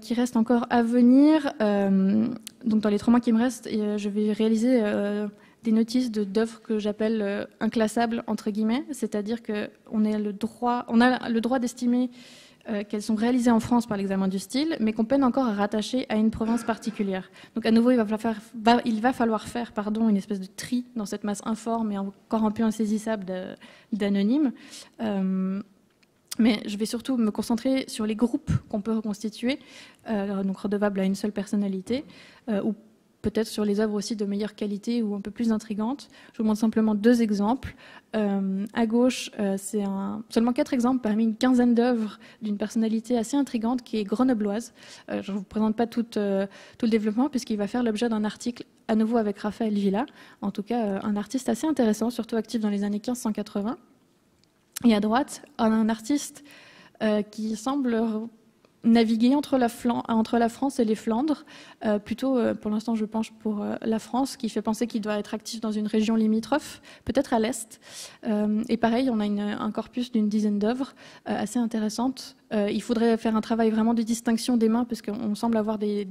Speaker 3: qui restent encore à venir, donc dans les 3 mois qui me restent, je vais réaliser des notices d'œuvres que j'appelle inclassables entre guillemets, c'est-à-dire qu'on a le droit d'estimer qu'elles sont réalisées en France par l'examen du style, mais qu'on peine encore à rattacher à une province particulière. Donc à nouveau, il va falloir faire une espèce de tri dans cette masse informe et encore un peu insaisissable d'anonymes. Mais je vais surtout me concentrer sur les groupes qu'on peut reconstituer, donc redevables à une seule personnalité, ou peut-être sur les œuvres aussi de meilleure qualité ou un peu plus intrigantes. Je vous montre simplement 2 exemples. À gauche, c'est seulement 4 exemples parmi une quinzaine d'œuvres d'une personnalité assez intrigante qui est grenobloise. Je ne vous présente pas tout le développement puisqu'il va faire l'objet d'un article à nouveau avec Raphaël Villa, en tout cas un artiste assez intéressant, surtout actif dans les années 1580. Et à droite, un artiste qui semble naviguer entre la France et les Flandres. Plutôt, pour l'instant, je penche pour la France, qui fait penser qu'il doit être actif dans une région limitrophe, peut-être à l'est. Et pareil, on a un corpus d'une dizaine d'œuvres assez intéressantes. Il faudrait faire un travail vraiment de distinction des mains, parce qu'on semble avoir des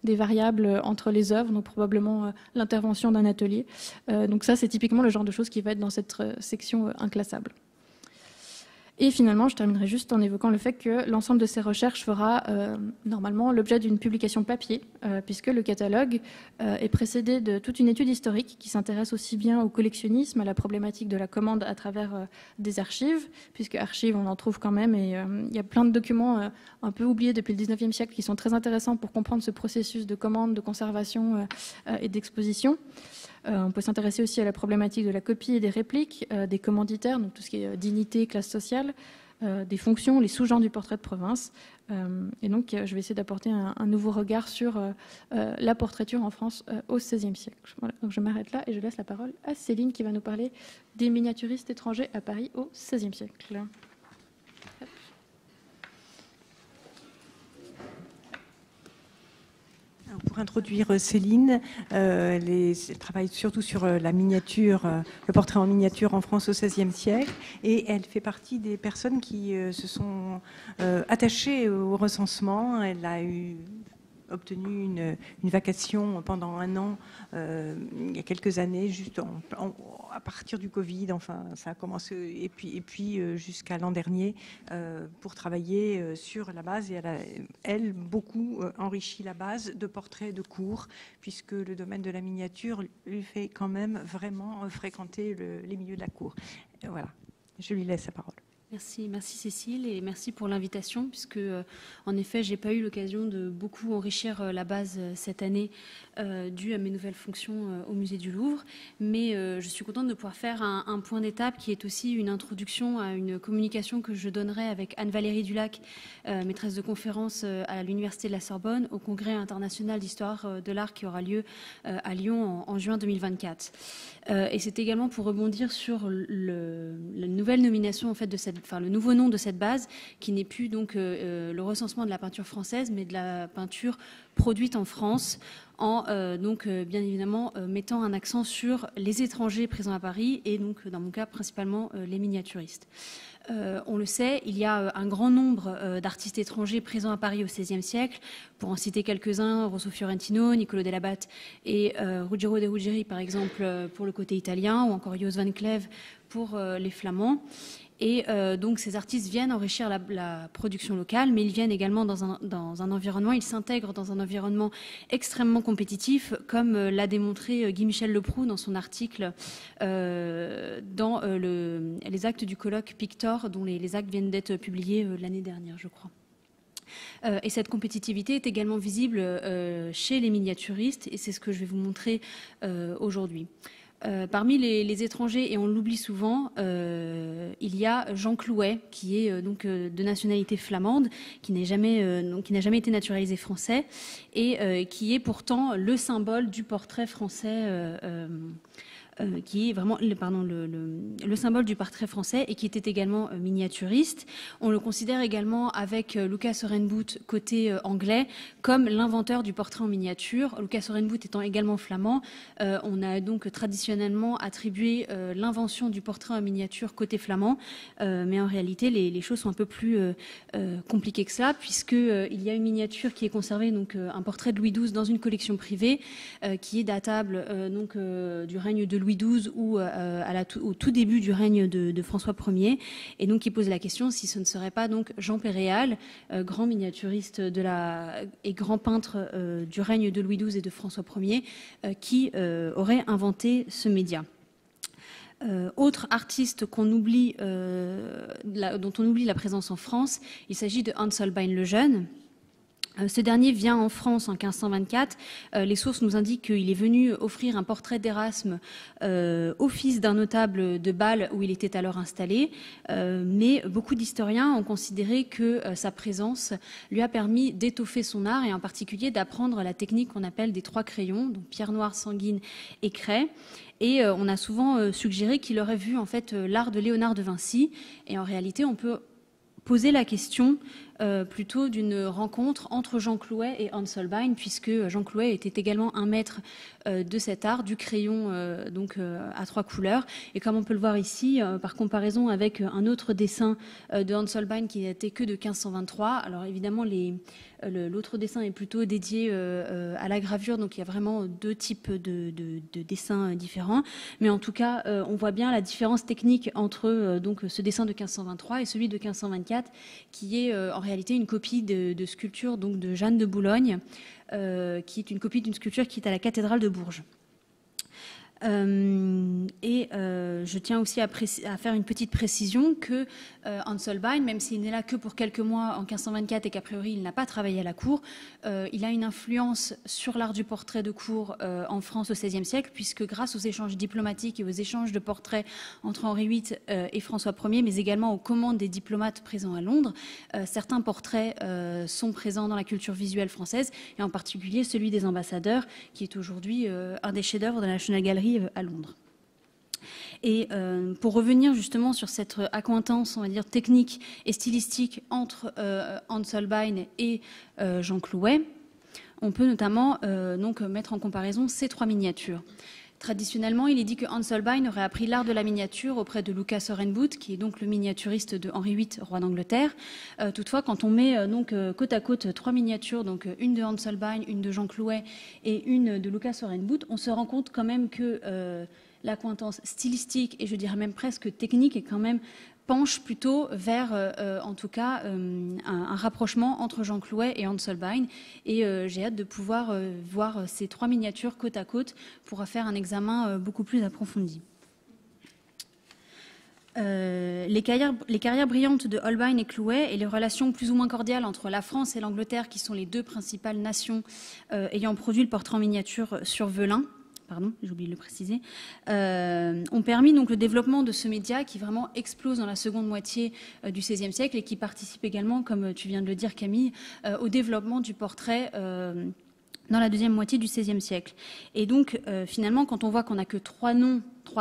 Speaker 3: variables entre les œuvres, donc probablement l'intervention d'un atelier. Donc ça, c'est typiquement le genre de choses qui va être dans cette section inclassable. Et finalement, je terminerai juste en évoquant le fait que l'ensemble de ces recherches fera normalement l'objet d'une publication papier, puisque le catalogue est précédé de toute une étude historique qui s'intéresse aussi bien au collectionnisme, à la problématique de la commande à travers des archives, puisque archives, on en trouve quand même, et il y a plein de documents un peu oubliés depuis le 19e siècle qui sont très intéressants pour comprendre ce processus de commande, de conservation et d'exposition. On peut s'intéresser aussi à la problématique de la copie et des répliques, des commanditaires, donc tout ce qui est dignité, classe sociale, des fonctions, les sous-genres du portrait de province. Et donc, je vais essayer d'apporter un nouveau regard sur la portraiture en France au XVIe siècle. Voilà, donc je m'arrête là et je laisse la parole à Céline qui va nous parler des miniaturistes étrangers à Paris au XVIe siècle.
Speaker 1: Pour introduire Céline, elle travaille surtout sur la miniature, le portrait en miniature en France au XVIe siècle, et elle fait partie des personnes qui se sont attachées au recensement. Elle a obtenu une vacation pendant 1 an il y a quelques années, juste à partir du Covid, enfin ça a commencé, et puis jusqu'à l'an dernier pour travailler sur la base, et elle beaucoup enrichi la base de portraits de cour, puisque le domaine de la miniature lui fait quand même vraiment fréquenter les milieux de la cour. Voilà, je lui laisse la parole.
Speaker 4: Merci Cécile, et merci pour l'invitation, puisque en effet j'ai pas eu l'occasion de beaucoup enrichir la base cette année due à mes nouvelles fonctions au musée du Louvre, mais je suis contente de pouvoir faire un point d'étape qui est aussi une introduction à une communication que je donnerai avec Anne-Valérie Dulac, maîtresse de conférence à l'Université de la Sorbonne, au Congrès international d'histoire de l'art qui aura lieu à Lyon en juin 2024. Et c'est également pour rebondir sur la nouvelle nomination en fait le nouveau nom de cette base, qui n'est plus donc le recensement de la peinture française, mais de la peinture produite en France, en bien évidemment mettant un accent sur les étrangers présents à Paris, et donc dans mon cas principalement les miniaturistes. On le sait, il y a un grand nombre d'artistes étrangers présents à Paris au XVIe siècle. Pour en citer quelques-uns, Rosso Fiorentino, Niccolò Della Batte et Ruggiero de Ruggieri, par exemple, pour le côté italien, ou encore Jos van Cleve pour les Flamands. Et donc ces artistes viennent enrichir la production locale, mais ils viennent également dans un environnement, ils s'intègrent dans un environnement extrêmement compétitif, comme l'a démontré Guy-Michel Leproux dans son article dans les actes du colloque Pictor, dont les actes viennent d'être publiés l'année dernière, je crois. Et cette compétitivité est également visible chez les miniaturistes, et c'est ce que je vais vous montrer aujourd'hui. Parmi les étrangers, et on l'oublie souvent, il y a Jean Clouet, qui est donc de nationalité flamande, qui n'a jamais été naturalisé français, et qui est pourtant le symbole du portrait français, qui est vraiment le symbole du portrait français, et qui était également miniaturiste. On le considère également, avec Lucas Orenbout côté anglais, comme l'inventeur du portrait en miniature. Lucas Orenbout étant également flamand, on a donc traditionnellement attribué l'invention du portrait en miniature côté flamand, mais en réalité les choses sont un peu plus compliquées que ça, puisqu'il y a une miniature qui est conservée, donc un portrait de Louis XII dans une collection privée, qui est datable du règne de Louis XII ou au tout début du règne de François Ier, et donc qui pose la question si ce ne serait pas donc Jean Péréal, grand miniaturiste et grand peintre du règne de Louis XII et de François Ier, qui aurait inventé ce média. Autre artiste dont on oublie la présence en France, il s'agit de Hans Holbein le Jeune. Ce dernier vient en France en 1524. Les sources nous indiquent qu'il est venu offrir un portrait d'Erasme au fils d'un notable de Bâle où il était alors installé. Mais beaucoup d'historiens ont considéré que sa présence lui a permis d'étoffer son art et en particulier d'apprendre la technique qu'on appelle des 3 crayons, donc pierre noire, sanguine et craie. Et on a souvent suggéré qu'il aurait vu en fait l'art de Léonard de Vinci. Et en réalité, on peut poser la question plutôt d'une rencontre entre Jean Clouet et Hans Holbein, puisque Jean Clouet était également un maître de cet art, du crayon donc à 3 couleurs. Et comme on peut le voir ici, par comparaison avec un autre dessin de Hans Holbein qui n'était que de 1523, alors évidemment l'autre dessin est plutôt dédié à la gravure, donc il y a vraiment 2 types de dessins différents. Mais en tout cas, on voit bien la différence technique entre donc ce dessin de 1523 et celui de 1524, qui est en réalité une copie de sculpture donc de Jeanne de Boulogne, qui est une copie d'une sculpture qui est à la cathédrale de Bourges. Je tiens aussi à faire une petite précision que Hans Holbein, même s'il n'est là que pour quelques mois en 1524 et qu'a priori il n'a pas travaillé à la cour, il a une influence sur l'art du portrait de cour en France au XVIe siècle, puisque grâce aux échanges diplomatiques et aux échanges de portraits entre Henri VIII et François Ier, mais également aux commandes des diplomates présents à Londres, certains portraits sont présents dans la culture visuelle française, et en particulier celui des ambassadeurs, qui est aujourd'hui un des chefs-d'œuvre de la National Gallery à Londres. Et pour revenir justement sur cette accointance, on va dire, technique et stylistique entre Hans Holbein et Jean Clouet, on peut notamment donc mettre en comparaison ces 3 miniatures. Traditionnellement, il est dit que Hans Holbein aurait appris l'art de la miniature auprès de Lucas Horrenboot, qui est donc le miniaturiste de Henri VIII, roi d'Angleterre. Toutefois, quand on met donc côte à côte 3 miniatures, donc une de Hans Holbein, une de Jean Clouet et une de Lucas Horrenboot, on se rend compte quand même que l'accointance stylistique et je dirais même presque technique est quand même penche plutôt vers, en tout cas, un rapprochement entre Jean Clouet et Hans Holbein. Et j'ai hâte de pouvoir voir ces 3 miniatures côte à côte pour faire un examen beaucoup plus approfondi. Les carrières brillantes de Holbein et Clouet et les relations plus ou moins cordiales entre la France et l'Angleterre, qui sont les 2 principales nations ayant produit le portrait en miniature sur Velin, pardon, j'ai oublié de le préciser, ont permis donc le développement de ce média qui vraiment explose dans la seconde moitié du XVIe siècle et qui participe également, comme tu viens de le dire Camille, au développement du portrait dans la deuxième moitié du XVIe siècle. Et donc finalement, quand on voit qu'on n'a que 3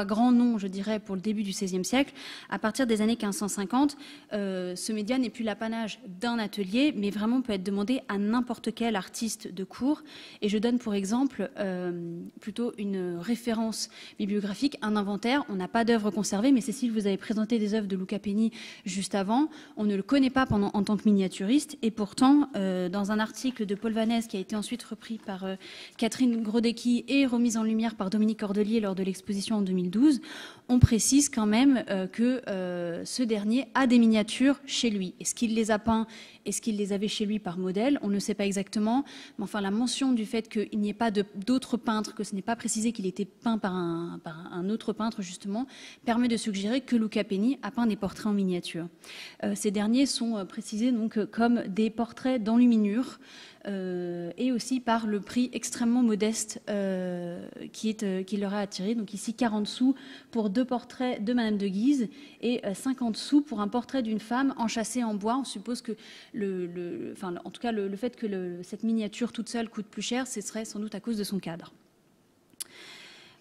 Speaker 4: grands noms, je dirais, pour le début du XVIe siècle, à partir des années 1550, ce média n'est plus l'apanage d'un atelier, mais vraiment peut être demandé à n'importe quel artiste de cour. Et je donne pour exemple plutôt une référence bibliographique, un inventaire. On n'a pas d'œuvres conservées, mais Cécile, vous avez présenté des œuvres de Luca Penny juste avant. On ne le connaît pas en tant que miniaturiste, et pourtant, dans un article de Paul Vanès qui a été ensuite repris par Catherine Grodecki et remis en lumière par Dominique Cordelier lors de l'exposition en 2012, on précise quand même que ce dernier a des miniatures chez lui. Est-ce qu'il les a peints? Est-ce qu'il les avait chez lui par modèle? On ne sait pas exactement, mais enfin la mention du fait qu'il n'y ait pas d'autres peintres, que ce n'est pas précisé qu'il était peint par un autre peintre justement, permet de suggérer que Luca Penny a peint des portraits en miniature. Ces derniers sont précisés donc comme des portraits d'enluminure, et aussi par le prix extrêmement modeste qui leur a attiré. Donc ici 40 sous pour 2 portraits de Madame de Guise et 50 sous pour un portrait d'une femme enchâssée en bois. On suppose que en tout cas le fait que cette miniature toute seule coûte plus cher, ce serait sans doute à cause de son cadre.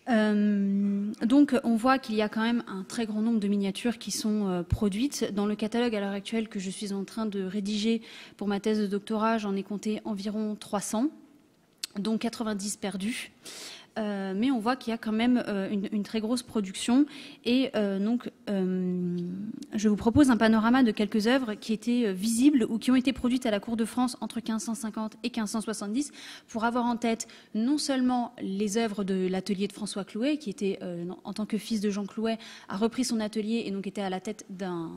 Speaker 4: Donc on voit qu'il y a quand même un très grand nombre de miniatures qui sont produites. Dans le catalogue à l'heure actuelle que je suis en train de rédiger pour ma thèse de doctorat, j'en ai compté environ 300, dont 90 perdus. Mais on voit qu'il y a quand même une très grosse production. Et donc, je vous propose un panorama de quelques œuvres qui étaient visibles ou qui ont été produites à la cour de France entre 1550 et 1570, pour avoir en tête non seulement les œuvres de l'atelier de François Clouet, qui était, en tant que fils de Jean Clouet, a repris son atelier et donc était à la tête d'un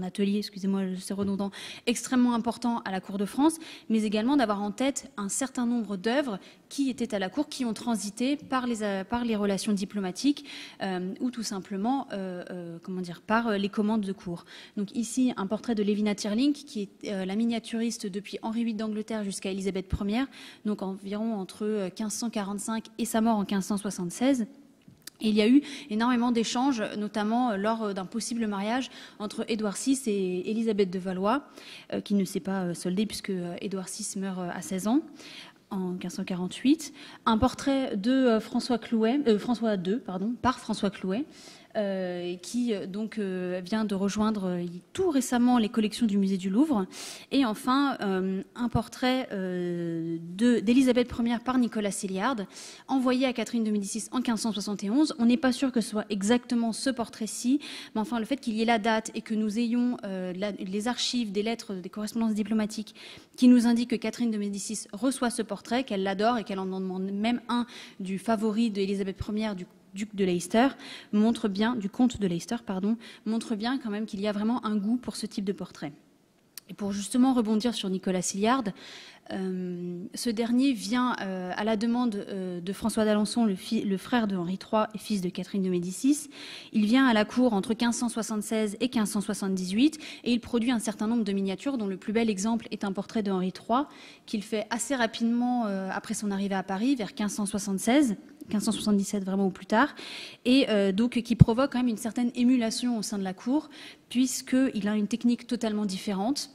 Speaker 4: atelier, excusez-moi, c'est redondant, extrêmement important à la cour de France, mais également d'avoir en tête un certain nombre d'œuvres qui étaient à la cour qui ont transité par les relations diplomatiques ou tout simplement par les commandes de cour. Donc ici, un portrait de Lévina Tirling, qui est la miniaturiste depuis Henri VIII d'Angleterre jusqu'à Élisabeth Ier, donc environ entre 1545 et sa mort en 1576. Et il y a eu énormément d'échanges, notamment lors d'un possible mariage entre Édouard VI et Élisabeth de Valois, qui ne s'est pas soldé puisque Édouard VI meurt à 16 ans. En 1548, un portrait de François II, par François Clouet, qui donc vient de rejoindre tout récemment les collections du musée du Louvre. Et enfin, un portrait d'Élisabeth Ier par Nicolas Siliard, envoyé à Catherine de Médicis en 1571. On n'est pas sûr que ce soit exactement ce portrait-ci, mais enfin le fait qu'il y ait la date et que nous ayons les archives des lettres, des correspondances diplomatiques qui nous indiquent que Catherine de Médicis reçoit ce portrait, qu'elle l'adore et qu'elle en demande même un du favori d'Élisabeth Ier, du duc de Leicester, du comte de Leicester, montre bien quand même qu'il y a vraiment un goût pour ce type de portrait. Et pour justement rebondir sur Nicolas Siliard, ce dernier vient à la demande de François d'Alençon, le frère de Henri III et fils de Catherine de Médicis. Il vient à la cour entre 1576 et 1578 et il produit un certain nombre de miniatures dont le plus bel exemple est un portrait de Henri III qu'il fait assez rapidement après son arrivée à Paris, vers 1577 vraiment ou plus tard, et donc qui provoque quand même une certaine émulation au sein de la cour, puisqu'il a une technique totalement différente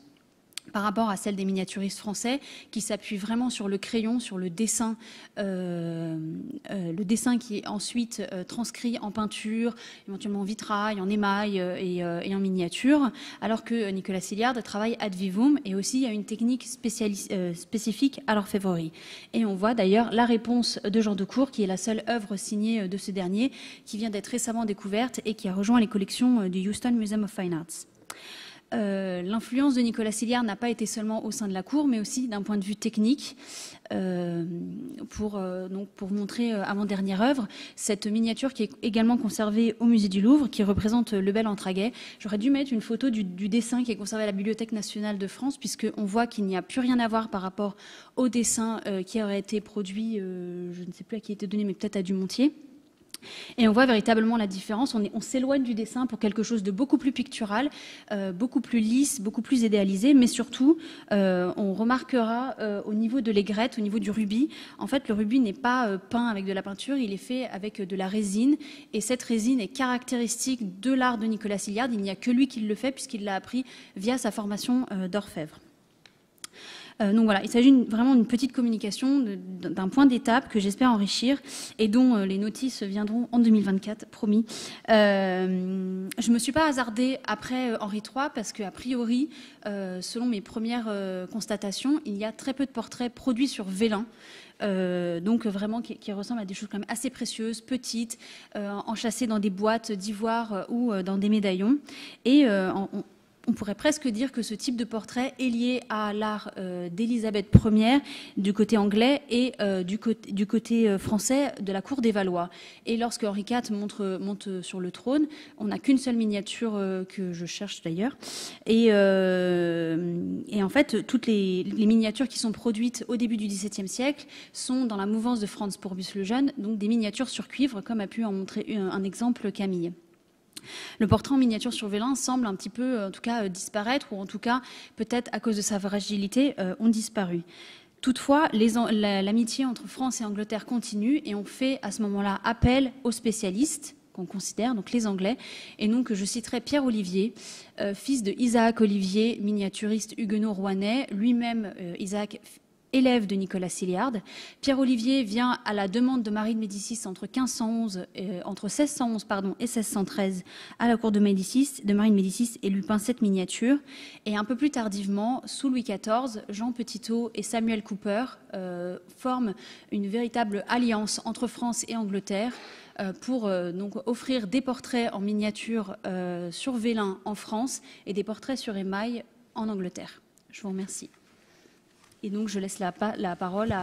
Speaker 4: par rapport à celle des miniaturistes français, qui s'appuient vraiment sur le crayon, sur le dessin qui est ensuite transcrit en peinture, éventuellement en vitrail, en émail et en miniature, alors que Nicolas Siliard travaille ad vivum et aussi a une technique spécifique à l'orfèvrerie. Et on voit d'ailleurs la réponse de Jean Decour, qui est la seule œuvre signée de ce dernier, qui vient d'être récemment découverte et qui a rejoint les collections du Houston Museum of Fine Arts. L'influence de Nicolas Siliard n'a pas été seulement au sein de la cour, mais aussi d'un point de vue technique. Pour montrer avant-dernière œuvre, cette miniature qui est également conservée au musée du Louvre, qui représente le bel Entraguet. J'aurais dû mettre une photo du dessin qui est conservé à la Bibliothèque nationale de France, puisqu'on voit qu'il n'y a plus rien à voir par rapport au dessin qui aurait été produit, je ne sais plus à qui a été donné, mais peut-être à Dumontier. Et on voit véritablement la différence. On s'éloigne du dessin pour quelque chose de beaucoup plus pictural, beaucoup plus lisse, beaucoup plus idéalisé, mais surtout, on remarquera au niveau de l'aigrette, au niveau du rubis, en fait, le rubis n'est pas peint avec de la peinture, il est fait avec de la résine, et cette résine est caractéristique de l'art de Nicolas Siliard. Il n'y a que lui qui le fait, puisqu'il l'a appris via sa formation d'orfèvre. Donc voilà, il s'agit vraiment d'une petite communication, d'un point d'étape que j'espère enrichir et dont les notices viendront en 2024, promis. Je ne me suis pas hasardée après Henri III parce qu'a priori, selon mes premières constatations, il y a très peu de portraits produits sur vélin. Donc vraiment qui ressemblent à des choses quand même assez précieuses, petites, enchâssées dans des boîtes d'ivoire ou dans des médaillons. Et on pourrait presque dire que ce type de portrait est lié à l'art d'Élisabeth Ier du côté anglais et du côté français de la cour des Valois. Et lorsque Henri IV monte sur le trône, on n'a qu'une seule miniature que je cherche d'ailleurs. Et en fait, toutes les miniatures qui sont produites au début du XVIIe siècle sont dans la mouvance de Franz Pourbus le Jeune, donc des miniatures sur cuivre, comme a pu en montrer un exemple Camille. Le portrait en miniature sur vélin semble un petit peu, en tout cas, disparaître, ou en tout cas, peut-être à cause de sa fragilité, ont disparu. Toutefois, l'amitié entre France et Angleterre continue et on fait à ce moment-là appel aux spécialistes qu'on considère, donc les Anglais, et donc je citerai Pierre Olivier, fils de Isaac Olivier, miniaturiste huguenot rouennais, lui-même Isaac, élève de Nicolas Siliard. Pierre Olivier vient à la demande de Marie de Médicis entre 1611 et 1613 à la cour de Marie de Médicis et lui peint cette miniature. Et un peu plus tardivement, sous Louis XIV, Jean Petitot et Samuel Cooper forment une véritable alliance entre France et Angleterre pour donc offrir des portraits en miniature sur vélin en France et des portraits sur émail en Angleterre. Je vous remercie. Et donc, je laisse la parole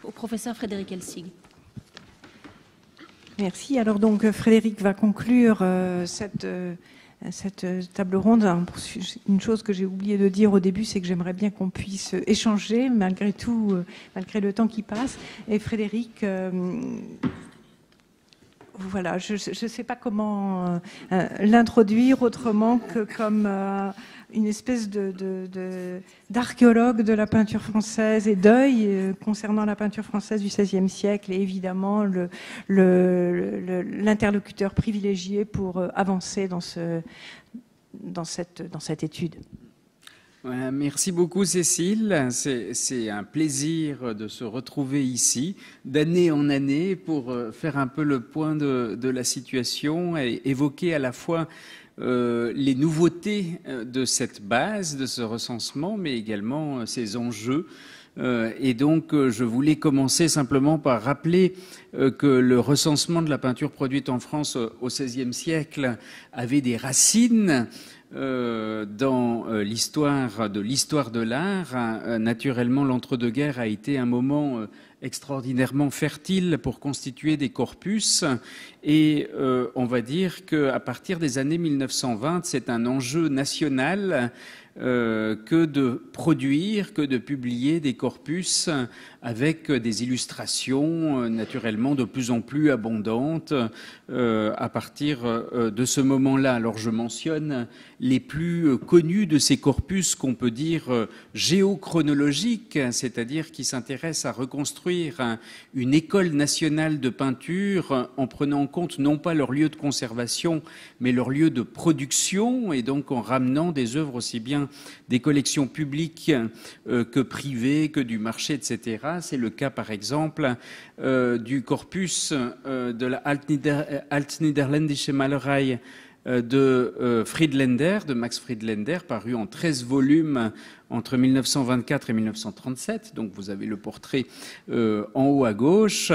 Speaker 4: au professeur Frédéric Elsig.
Speaker 1: Merci. Alors donc, Frédéric va conclure cette cette table ronde. Une chose que j'ai oublié de dire au début, c'est que j'aimerais bien qu'on puisse échanger malgré tout, malgré le temps qui passe. Et Frédéric, voilà, je ne sais pas comment l'introduire autrement que comme une espèce d'archéologue de la peinture française et d'œil concernant la peinture française du XVIe siècle, et évidemment l'interlocuteur privilégié pour avancer dans cette étude.
Speaker 5: Voilà, merci beaucoup Cécile, c'est un plaisir de se retrouver ici d'année en année pour faire un peu le point de la situation et évoquer à la fois les nouveautés de cette base, de ce recensement, mais également ses enjeux. Et donc, je voulais commencer simplement par rappeler que le recensement de la peinture produite en France au XVIe siècle avait des racines dans l'histoire de l'art. Naturellement, l'entre-deux-guerres a été un moment extraordinairement fertile pour constituer des corpus, et on va dire qu'à partir des années 1920, c'est un enjeu national que de produire, que de publier des corpus avec des illustrations naturellement de plus en plus abondantes à partir de ce moment-là. Alors je mentionne les plus connus de ces corpus qu'on peut dire géochronologiques, c'est-à-dire qui s'intéressent à reconstruire une école nationale de peinture en prenant en compte non pas leur lieu de conservation mais leur lieu de production, et donc en ramenant des œuvres aussi bien des collections publiques que privées, que du marché, etc. C'est le cas, par exemple, du corpus de la Altniederländische Malerei de Friedländer, de Max Friedländer, paru en 13 volumes entre 1924 et 1937, donc vous avez le portrait en haut à gauche,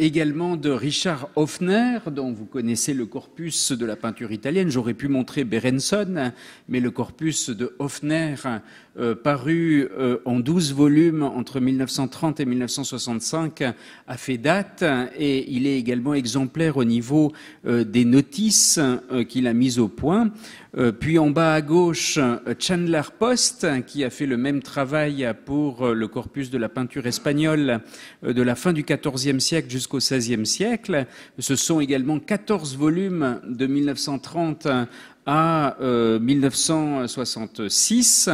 Speaker 5: également de Richard Hoffner, dont vous connaissez le corpus de la peinture italienne. J'aurais pu montrer Berenson, mais le corpus de Hoffner, paru en 12 volumes entre 1930 et 1965, a fait date, et il est également exemplaire au niveau des notices qu'il a mises au point. Puis en bas à gauche, Chandler Post, qui a fait le même travail pour le corpus de la peinture espagnole de la fin du XIVe siècle jusqu'au XVIe siècle. Ce sont également 14 volumes de 1930 à 1966,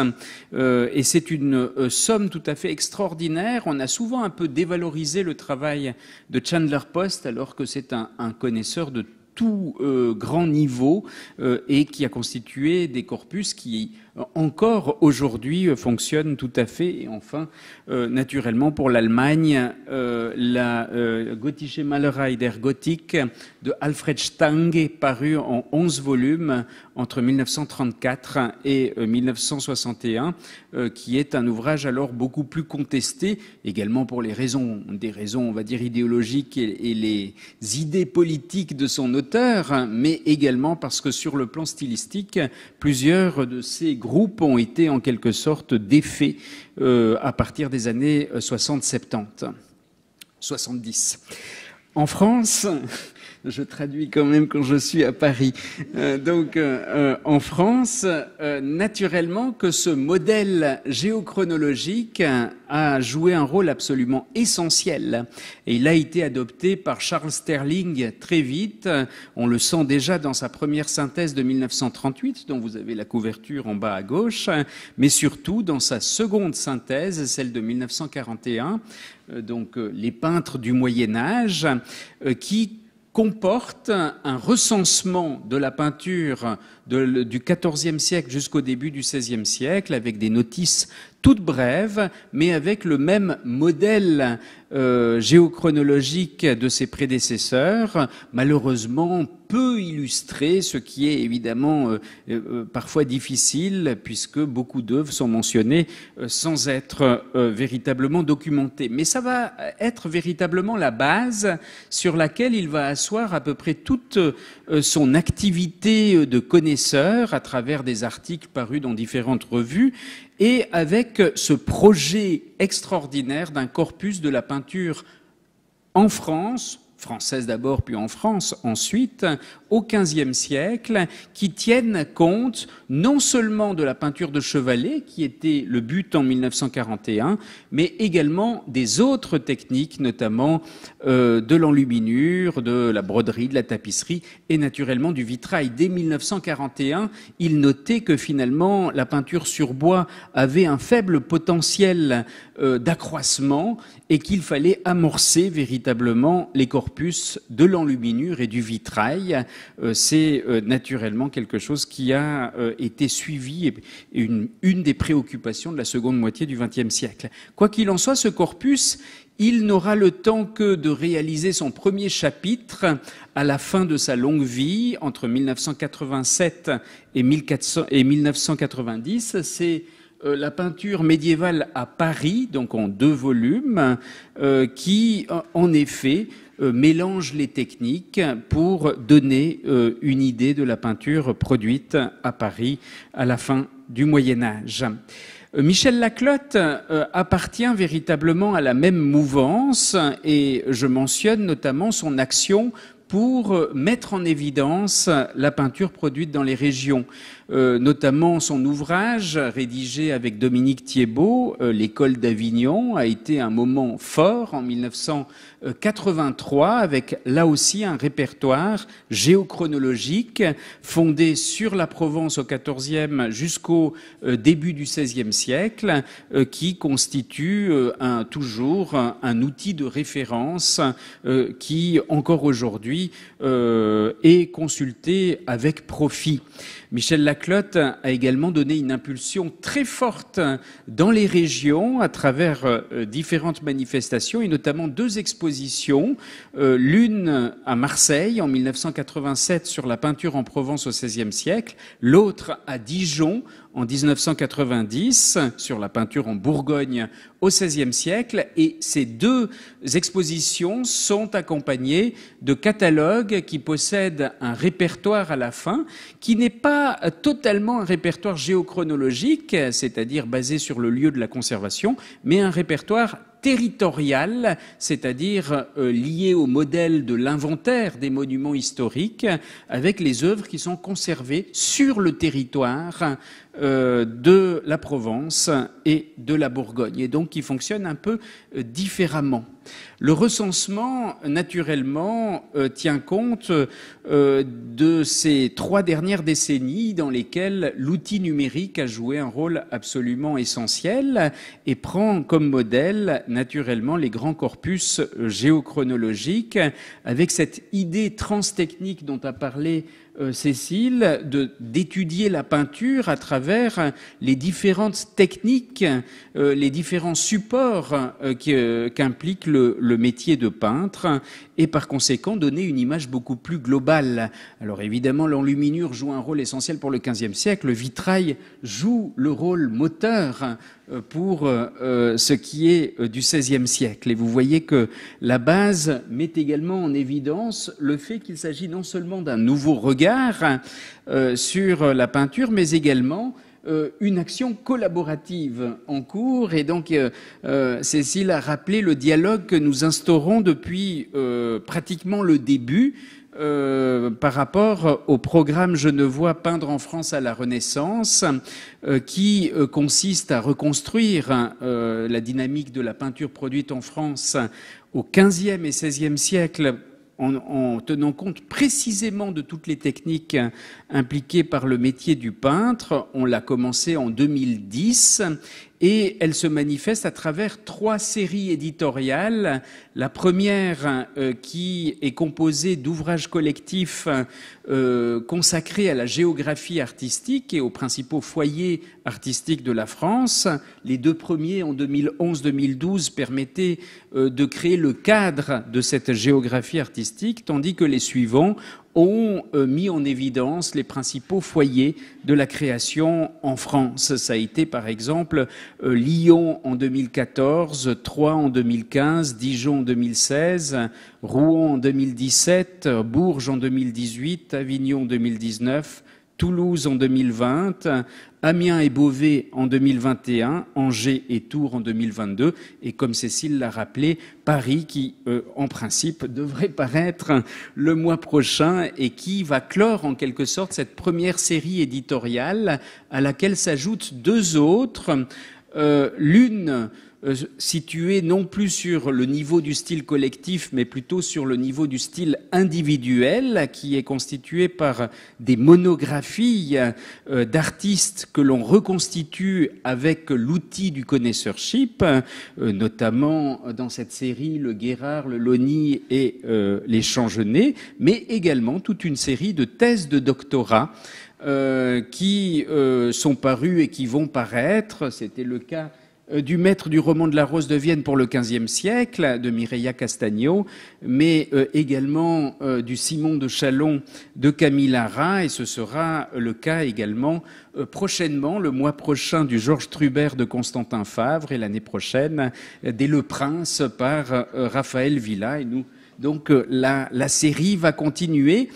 Speaker 5: et c'est une somme tout à fait extraordinaire. On a souvent un peu dévalorisé le travail de Chandler Post, alors que c'est un connaisseur de tout grand niveau et qui a constitué des corpus qui encore aujourd'hui fonctionnent tout à fait. Et enfin, naturellement pour l'Allemagne, la Gotische Malerei der Gotik de Alfred Stange, paru en 11 volumes entre 1934 et 1961, qui est un ouvrage alors beaucoup plus contesté, également pour des raisons on va dire idéologiques et les idées politiques de son auteur, mais également parce que sur le plan stylistique, plusieurs de ces groupes ont été en quelque sorte défaits à partir des années 60-70. 70. En France, je traduis quand même quand je suis à Paris. En France, naturellement que ce modèle géochronologique a joué un rôle absolument essentiel. Et il a été adopté par Charles Sterling très vite. On le sent déjà dans sa première synthèse de 1938, dont vous avez la couverture en bas à gauche, mais surtout dans sa seconde synthèse, celle de 1941, les peintres du Moyen-Âge, qui comporte un recensement de la peinture du XIVe siècle jusqu'au début du XVIe siècle, avec des notices toutes brèves, mais avec le même modèle géochronologique de ses prédécesseurs, malheureusement peu illustré, ce qui est évidemment parfois difficile, puisque beaucoup d'œuvres sont mentionnées sans être véritablement documentées. Mais ça va être véritablement la base sur laquelle il va asseoir à peu près toute son activité de connaisseur à travers des articles parus dans différentes revues, et avec ce projet extraordinaire d'un corpus de la peinture en France, française d'abord, puis en France ensuite, au XVe siècle, qui tiennent compte non seulement de la peinture de chevalet, qui était le but en 1941, mais également des autres techniques, notamment de l'enluminure, de la broderie, de la tapisserie et naturellement du vitrail. Dès 1941, il notait que finalement la peinture sur bois avait un faible potentiel d'accroissement et qu'il fallait amorcer véritablement les corpus de l'enluminure et du vitrail. C'est naturellement quelque chose qui a été suivi et une des préoccupations de la seconde moitié du XXe siècle. Quoi qu'il en soit, ce corpus, il n'aura le temps que de réaliser son premier chapitre à la fin de sa longue vie, entre 1987 et 1990. C'est la peinture médiévale à Paris, donc en 2 volumes, qui, en effet, mélange les techniques pour donner une idée de la peinture produite à Paris à la fin du Moyen-Âge. Michel Laclotte appartient véritablement à la même mouvance et je mentionne notamment son action pour mettre en évidence la peinture produite dans les régions. Notamment son ouvrage rédigé avec Dominique Thiebaud, L'école d'Avignon, a été un moment fort en 1983 avec là aussi un répertoire géochronologique fondé sur la Provence au XIVe jusqu'au début du XVIe siècle qui constitue toujours un outil de référence qui encore aujourd'hui est consulté avec profit. Michel Laclotte a également donné une impulsion très forte dans les régions à travers différentes manifestations et notamment 2 expositions. L'une à Marseille en 1987 sur la peinture en Provence au XVIe siècle, l'autre à Dijon en 1990 sur la peinture en Bourgogne au XVIe siècle. Et ces 2 expositions sont accompagnées de catalogues qui possèdent un répertoire à la fin qui n'est pas totalement un répertoire géochronologique, c'est-à-dire basé sur le lieu de la conservation, mais un répertoire territorial, c'est-à-dire lié au modèle de l'inventaire des monuments historiques, avec les œuvres qui sont conservées sur le territoire de la Provence et de la Bourgogne, et donc qui fonctionnent un peu différemment. Le recensement, naturellement, tient compte de ces 3 dernières décennies dans lesquelles l'outil numérique a joué un rôle absolument essentiel et prend comme modèle, naturellement, les grands corpus géochronologiques avec cette idée transtechnique dont a parlé Cécile, d'étudier la peinture à travers les différentes techniques, les différents supports qu'implique le métier de peintre et par conséquent donner une image beaucoup plus globale. Alors évidemment, l'enluminure joue un rôle essentiel pour le XVe siècle, le vitrail joue le rôle moteur pour ce qui est du XVIe siècle. Et vous voyez que la base met également en évidence le fait qu'il s'agit non seulement d'un nouveau regard sur la peinture, mais également une action collaborative en cours. Et donc, Cécile a rappelé le dialogue que nous instaurons depuis pratiquement le début par rapport au programme Genevois Peindre en France à la Renaissance, qui consiste à reconstruire la dynamique de la peinture produite en France au XVe et XVIe siècle en tenant compte précisément de toutes les techniques impliquées par le métier du peintre. On l'a commencé en 2010 et elle se manifeste à travers 3 séries éditoriales. La première qui est composée d'ouvrages collectifs consacrés à la géographie artistique et aux principaux foyers artistiques de la France. Les 2 premiers, en 2011-2012, permettaient de créer le cadre de cette géographie artistique, tandis que les suivants ont mis en évidence les principaux foyers de la création en France. Ça a été par exemple Lyon en 2014, Troyes en 2015, Dijon en 2016, Rouen en 2017, Bourges en 2018, Avignon en 2019, Toulouse en 2020, Amiens et Beauvais en 2021, Angers et Tours en 2022, et comme Cécile l'a rappelé, Paris qui, en principe, devrait paraître le mois prochain et qui va clore en quelque sorte cette première série éditoriale à laquelle s'ajoutent deux autres. L'une située non plus sur le niveau du style collectif, mais plutôt sur le niveau du style individuel, qui est constitué par des monographies d'artistes que l'on reconstitue avec l'outil du connoisseurship, notamment dans cette série le Guérard, le Loni et les Changenay, mais également toute une série de thèses de doctorat qui sont parues et qui vont paraître. C'était le cas du maître du roman de la Rose de Vienne pour le XVe siècle, de Mireia Castagno, mais également du Simon de Chalon de Camille Lara, et ce sera le cas également prochainement, le mois prochain, du Georges Trubert de Constantin Favre, et l'année prochaine des Le Prince par Raphaël Villa. Et nous, donc la série va continuer.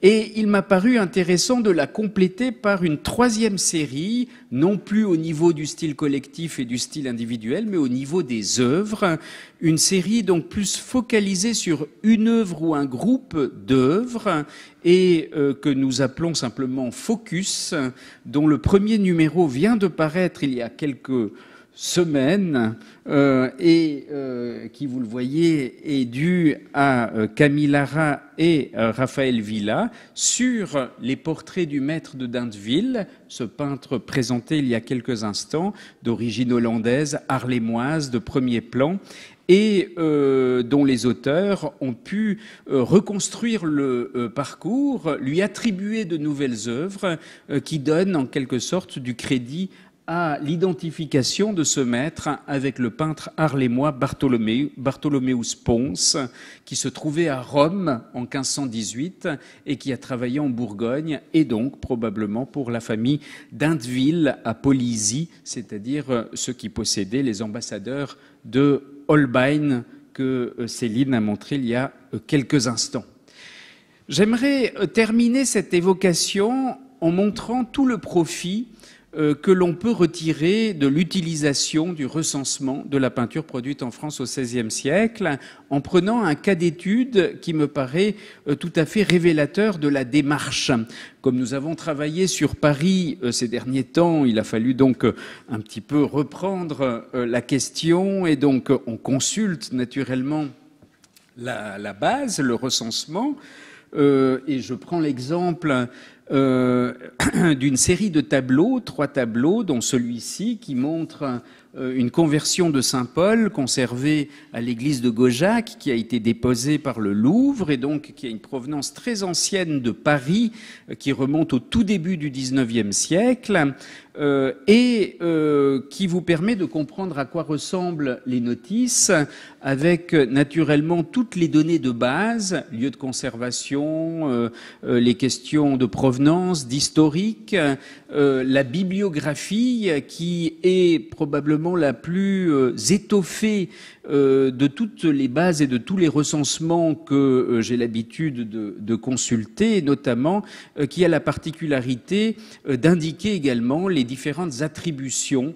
Speaker 5: Et il m'a paru intéressant de la compléter par une troisième série, non plus au niveau du style collectif et du style individuel, mais au niveau des œuvres. Une série donc plus focalisée sur une œuvre ou un groupe d'œuvres, et que nous appelons simplement Focus, dont le premier numéro vient de paraître il y a quelques semaine et qui, vous le voyez, est due à Camille Lara et Raphaël Villa sur les portraits du maître de Dindeville, ce peintre présenté il y a quelques instants, d'origine hollandaise, arlémoise, de premier plan, et dont les auteurs ont pu reconstruire le parcours, lui attribuer de nouvelles œuvres qui donnent en quelque sorte du crédit à l'identification de ce maître avec le peintre arlémois Bartholomeus Pons, qui se trouvait à Rome en 1518 et qui a travaillé en Bourgogne, et donc probablement pour la famille d'Indeville à Polisy, c'est-à-dire ceux qui possédaient les ambassadeurs de Holbein que Céline a montré il y a quelques instants. J'aimerais terminer cette évocation en montrant tout le profit que l'on peut retirer de l'utilisation du recensement de la peinture produite en France au XVIe siècle, en prenant un cas d'étude qui me paraît tout à fait révélateur de la démarche. Comme nous avons travaillé sur Paris ces derniers temps, il a fallu donc un petit peu reprendre la question, et donc on consulte naturellement la base, le recensement, et je prends l'exemple d'une série de tableaux, 3 tableaux, dont celui-ci qui montre une conversion de Saint-Paul conservée à l'église de Gaujac, qui a été déposée par le Louvre et donc qui a une provenance très ancienne de Paris, qui remonte au tout début du XIXe siècle, et qui vous permet de comprendre à quoi ressemblent les notices, avec naturellement toutes les données de base, lieu de conservation, les questions de provenance, d'historique, la bibliographie qui est probablement la plus étoffée de toutes les bases et de tous les recensements que j'ai l'habitude de consulter, et notamment qui a la particularité d'indiquer également les différentes attributions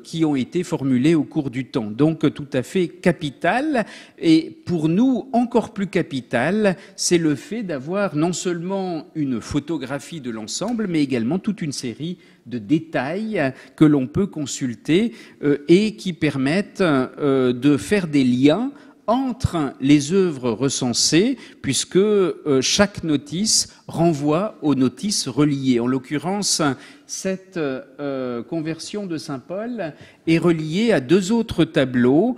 Speaker 5: qui ont été formulées au cours du temps. Donc tout à fait capital, et pour nous encore plus capital, c'est le fait d'avoir non seulement une photographie de l'ensemble, mais également toute une série de détails que l'on peut consulter et qui permettent de faire des liens entre les œuvres recensées, puisque chaque notice renvoie aux notices reliées. En l'occurrence, cette conversion de Saint-Paul est reliée à 2 autres tableaux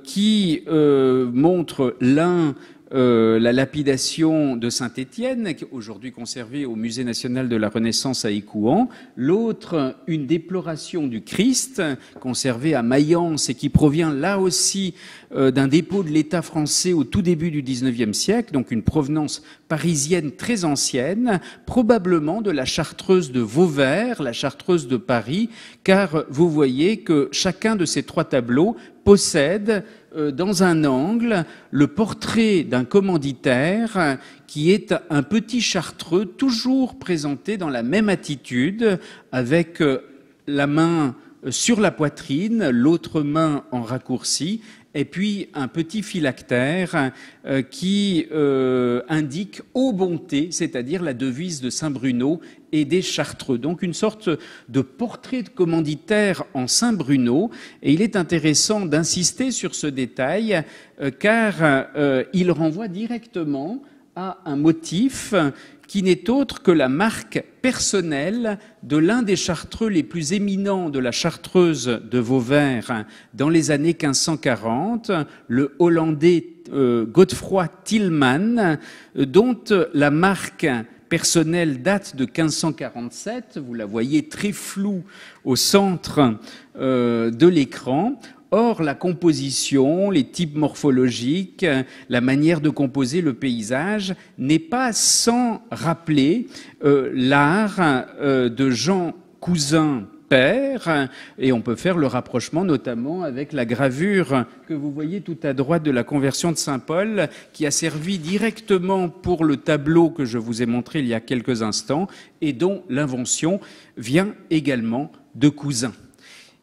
Speaker 5: qui montrent l'un la lapidation de Saint-Étienne, aujourd'hui conservée au Musée national de la Renaissance à Écouen, l'autre une déploration du Christ, conservée à Mayence et qui provient là aussi d'un dépôt de l'État français au tout début du XIXe siècle, donc une provenance parisienne très ancienne, probablement de la Chartreuse de Vauvert, la Chartreuse de Paris, car vous voyez que chacun de ces 3 tableaux possède dans un angle le portrait d'un commanditaire qui est un petit chartreux, toujours présenté dans la même attitude, avec la main sur la poitrine, l'autre main en raccourci, et puis un petit phylactère qui indique « Ô bonté », c'est-à-dire la devise de Saint-Bruno et des Chartreux. Donc une sorte de portrait de commanditaire en Saint-Bruno. Et il est intéressant d'insister sur ce détail car il renvoie directement à un motif qui n'est autre que la marque personnelle de l'un des chartreux les plus éminents de la chartreuse de Vauvert dans les années 1540, le Hollandais Godefroy Tilman, dont la marque personnelle date de 1547. Vous la voyez très floue au centre de l'écran. Or, la composition, les types morphologiques, la manière de composer le paysage n'est pas sans rappeler l'art de Jean Cousin père, et on peut faire le rapprochement notamment avec la gravure que vous voyez tout à droite de la Conversion de Saint-Paul, qui a servi directement pour le tableau que je vous ai montré il y a quelques instants, et dont l'invention vient également de Cousin.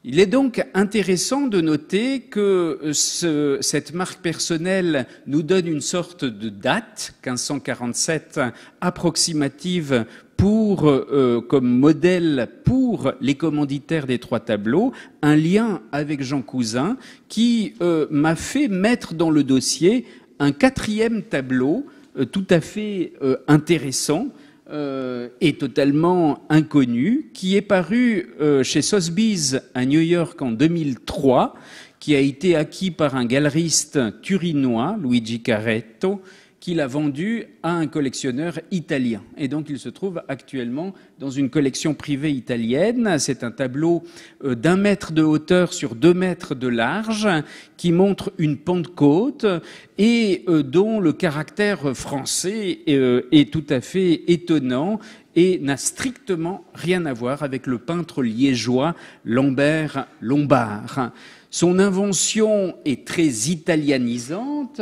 Speaker 5: Il est donc intéressant de noter que cette marque personnelle nous donne une sorte de date, 1547, approximative comme modèle pour les commanditaires des trois tableaux, un lien avec Jean Cousin qui m'a fait mettre dans le dossier un quatrième tableau tout à fait intéressant, est totalement inconnu, qui est paru chez Sotheby's à New York en 2003, qui a été acquis par un galeriste turinois, Luigi Caretto, qui l'a vendu à un collectionneur italien. Et donc il se trouve actuellement dans une collection privée italienne. C'est un tableau d'1 mètre de hauteur sur 2 mètres de large qui montre une Pentecôte et dont le caractère français est tout à fait étonnant et n'a strictement rien à voir avec le peintre liégeois Lambert Lombard. Son invention est très italianisante.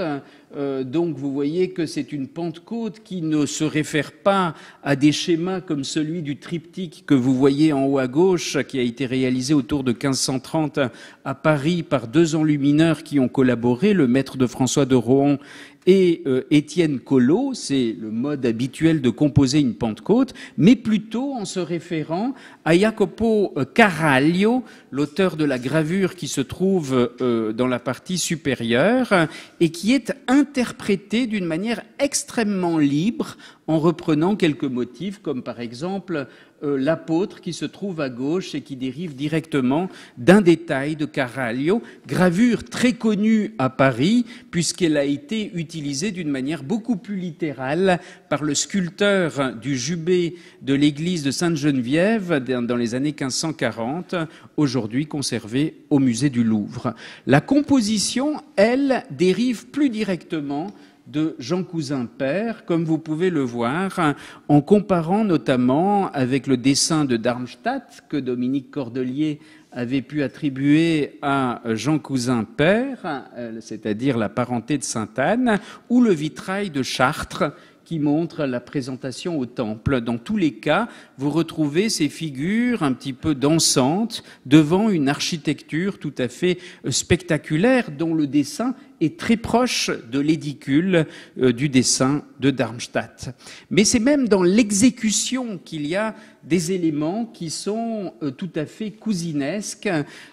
Speaker 5: Donc vous voyez que c'est une Pentecôte qui ne se réfère pas à des schémas comme celui du triptyque que vous voyez en haut à gauche, qui a été réalisé autour de 1530 à Paris par 2 enlumineurs qui ont collaboré, le maître de François de Rohan et Étienne Collot. C'est le mode habituel de composer une Pentecôte, mais plutôt en se référant à Jacopo Caraglio, l'auteur de la gravure qui se trouve dans la partie supérieure et qui est interprétée d'une manière extrêmement libre en reprenant quelques motifs comme par exemple l'apôtre qui se trouve à gauche et qui dérive directement d'un détail de Caraglio, gravure très connue à Paris puisqu'elle a été utilisée d'une manière beaucoup plus littérale par le sculpteur du jubé de l'église de Sainte-Geneviève dans les années 1540, aujourd'hui conservée au musée du Louvre. La composition, elle, dérive plus directement de Jean Cousin père, comme vous pouvez le voir, en comparant notamment avec le dessin de Darmstadt que Dominique Cordelier avait pu attribuer à Jean Cousin père, c'est-à-dire la parenté de Sainte-Anne, ou le vitrail de Chartres qui montre la présentation au temple. Dans tous les cas, vous retrouvez ces figures un petit peu dansantes devant une architecture tout à fait spectaculaire dont le dessin est très proche de l'édicule du dessin de Darmstadt. Mais c'est même dans l'exécution qu'il y a des éléments qui sont tout à fait cousinesques,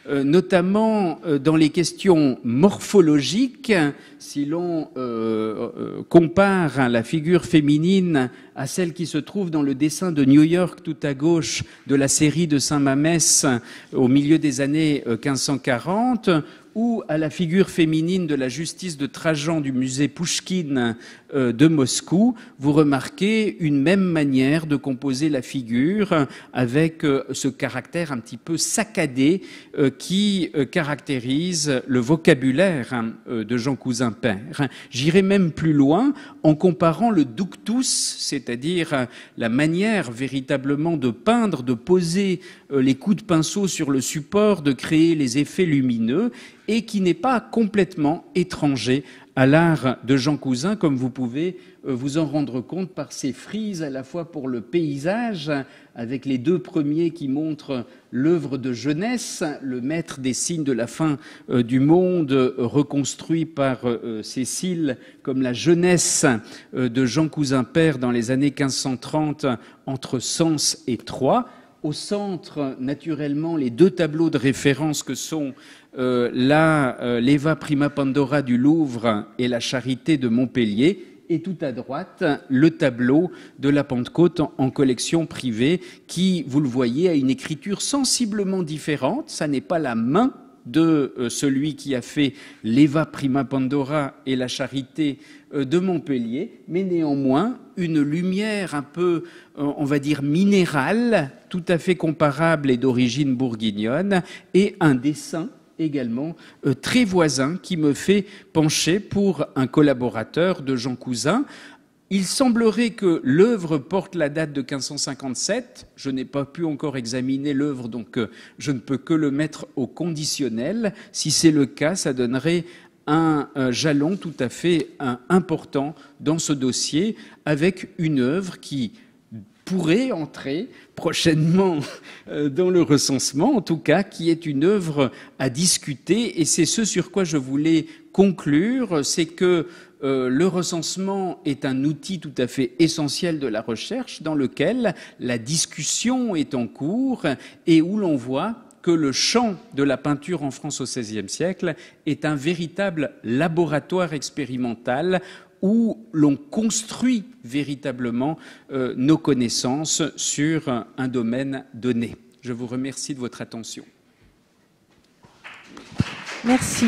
Speaker 5: notamment dans les questions morphologiques. Si l'on compare la figure féminine à celle qui se trouve dans le dessin de New York tout à gauche de la série de Saint-Mamès au milieu des années 1540, ou à la figure féminine de la justice de Trajan du musée Pouchkine de Moscou, vous remarquez une même manière de composer la figure avec ce caractère un petit peu saccadé qui caractérise le vocabulaire de Jean Cousin père. J'irai même plus loin en comparant le ductus, c'est-à-dire la manière véritablement de peindre, de poser les coups de pinceau sur le support, de créer les effets lumineux, et qui n'est pas complètement étranger à l'art de Jean Cousin, comme vous pouvez vous en rendre compte par ces frises, à la fois pour le paysage, avec les deux premiers qui montrent l'œuvre de jeunesse, le maître des signes de la fin du monde, reconstruit par Cécile comme la jeunesse de Jean Cousin père dans les années 1530 entre Sens et Troyes. Au centre, naturellement, les deux tableaux de référence que sont l'Eva Prima Pandora du Louvre et la Charité de Montpellier, et tout à droite, le tableau de la Pentecôte en collection privée qui, vous le voyez, a une écriture sensiblement différente. Ça n'est pas la main de celui qui a fait l'Eva Prima Pandora et la Charité de Montpellier, mais néanmoins une lumière un peu, on va dire, minérale, tout à fait comparable et d'origine bourguignonne, et un dessin également très voisin qui me fait pencher pour un collaborateur de Jean Cousin. Il semblerait que l'œuvre porte la date de 1557. Je n'ai pas pu encore examiner l'œuvre, donc je ne peux que le mettre au conditionnel. Si c'est le cas, ça donnerait un jalon tout à fait important dans ce dossier, avec une œuvre qui pourrait entrer prochainement dans le recensement, en tout cas, qui est une œuvre à discuter. Et c'est ce sur quoi je voulais conclure, c'est que le recensement est un outil tout à fait essentiel de la recherche dans lequel la discussion est en cours et où l'on voit que le champ de la peinture en France au XVIe siècle est un véritable laboratoire expérimental où l'on construit véritablement nos connaissances sur un domaine donné. Je vous remercie de votre attention.
Speaker 1: Merci.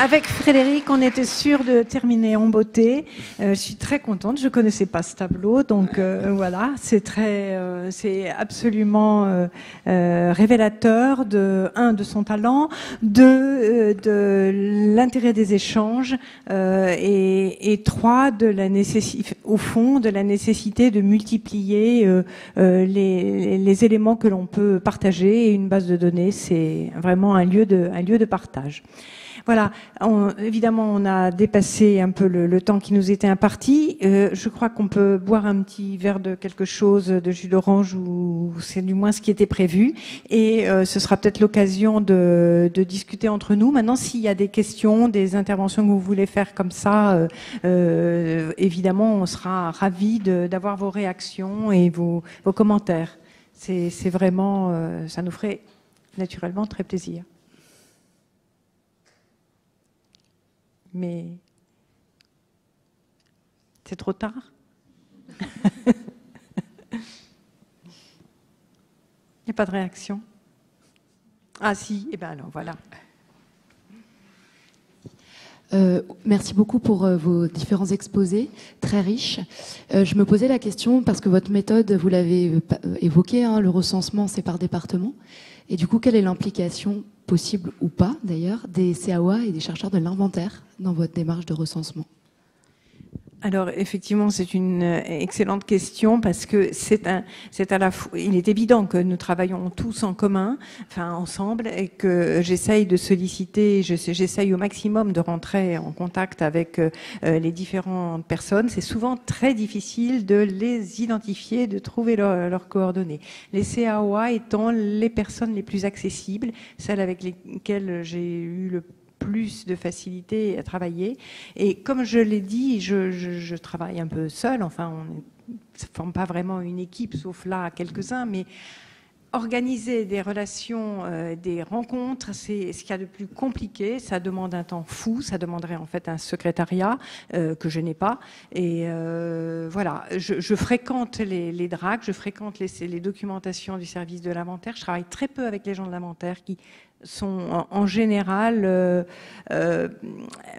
Speaker 1: Avec Frédéric, on était sûr de terminer en beauté. Je suis très contente. Je connaissais pas ce tableau, donc voilà, c'est absolument révélateur de son talent, de l'intérêt des échanges et trois, de la nécessité, au fond, de la nécessité de multiplier les éléments que l'on peut partager. Et une base de données, c'est vraiment un lieu de partage. Voilà, évidemment, on a dépassé un peu le temps qui nous était imparti. Je crois qu'on peut boire un petit verre de quelque chose, de jus d'orange, ou c'est du moins ce qui était prévu. Et ce sera peut-être l'occasion de discuter entre nous. Maintenant, s'il y a des questions, des interventions que vous voulez faire comme ça, évidemment, on sera ravis d'avoir vos réactions et vos commentaires. C'est vraiment, ça nous ferait naturellement très plaisir. Mais c'est trop tard. Il n'y a pas de réaction. Ah si, et bien alors voilà.
Speaker 6: Merci beaucoup pour vos différents exposés, très riches. Je me posais la question, parce que votre méthode, vous l'avez évoqué, hein, le recensement, c'est par département. Et du coup, quelle est l'implication possible ou pas, d'ailleurs, des CAOA et des chercheurs de l'inventaire dans votre démarche de recensement?
Speaker 1: Alors effectivement, c'est une excellente question parce que c'est à la fois, il est évident que nous travaillons tous en commun, enfin ensemble, et que j'essaye de solliciter, j'essaye au maximum de rentrer en contact avec les différentes personnes. C'est souvent très difficile de les identifier, de trouver leurs coordonnées. Les CAOA étant les personnes les plus accessibles, celles avec lesquelles j'ai eu le plus de facilité à travailler. Et comme je l'ai dit, je travaille un peu seule, enfin on ne forme pas vraiment une équipe, sauf là quelques-uns, mais organiser des relations, des rencontres, c'est ce qu'il y a de plus compliqué. Ça demande un temps fou, ça demanderait en fait un secrétariat que je n'ai pas. Et voilà, je fréquente les DRAC, je fréquente les documentations du service de l'inventaire. Je travaille très peu avec les gens de l'inventaire qui sont en général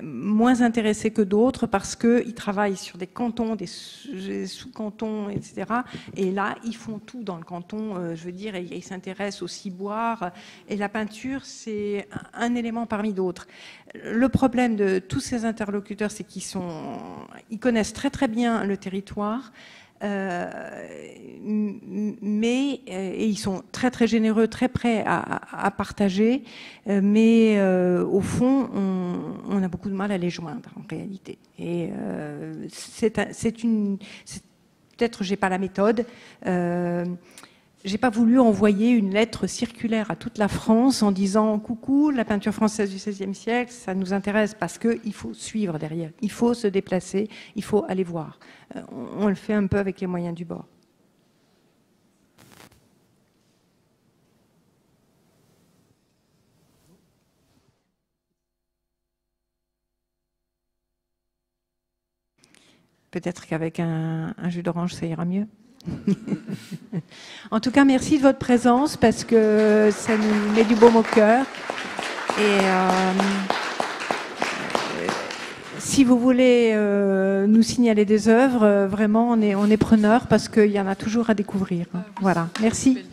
Speaker 1: moins intéressés que d'autres parce qu'ils travaillent sur des cantons, des sous-cantons, etc. Et là, ils font tout dans le canton, je veux dire, et ils s'intéressent au ciboire. Et la peinture, c'est un élément parmi d'autres. Le problème de tous ces interlocuteurs, c'est qu'ils connaissent très très bien le territoire. mais et ils sont très très généreux, très prêts à partager, mais au fond, on a beaucoup de mal à les joindre en réalité. Et peut-être j'ai pas la méthode. J'ai pas voulu envoyer une lettre circulaire à toute la France en disant coucou, la peinture française du XVIe siècle, ça nous intéresse, parce qu'il faut suivre derrière, il faut se déplacer, il faut aller voir. On le fait un peu avec les moyens du bord. Peut-être qu'avec un jus d'orange, ça ira mieux. En tout cas, merci de votre présence parce que ça nous met du baume au cœur. Et si vous voulez nous signaler des œuvres, vraiment, on est preneurs parce qu'il y en a toujours à découvrir. Voilà, merci.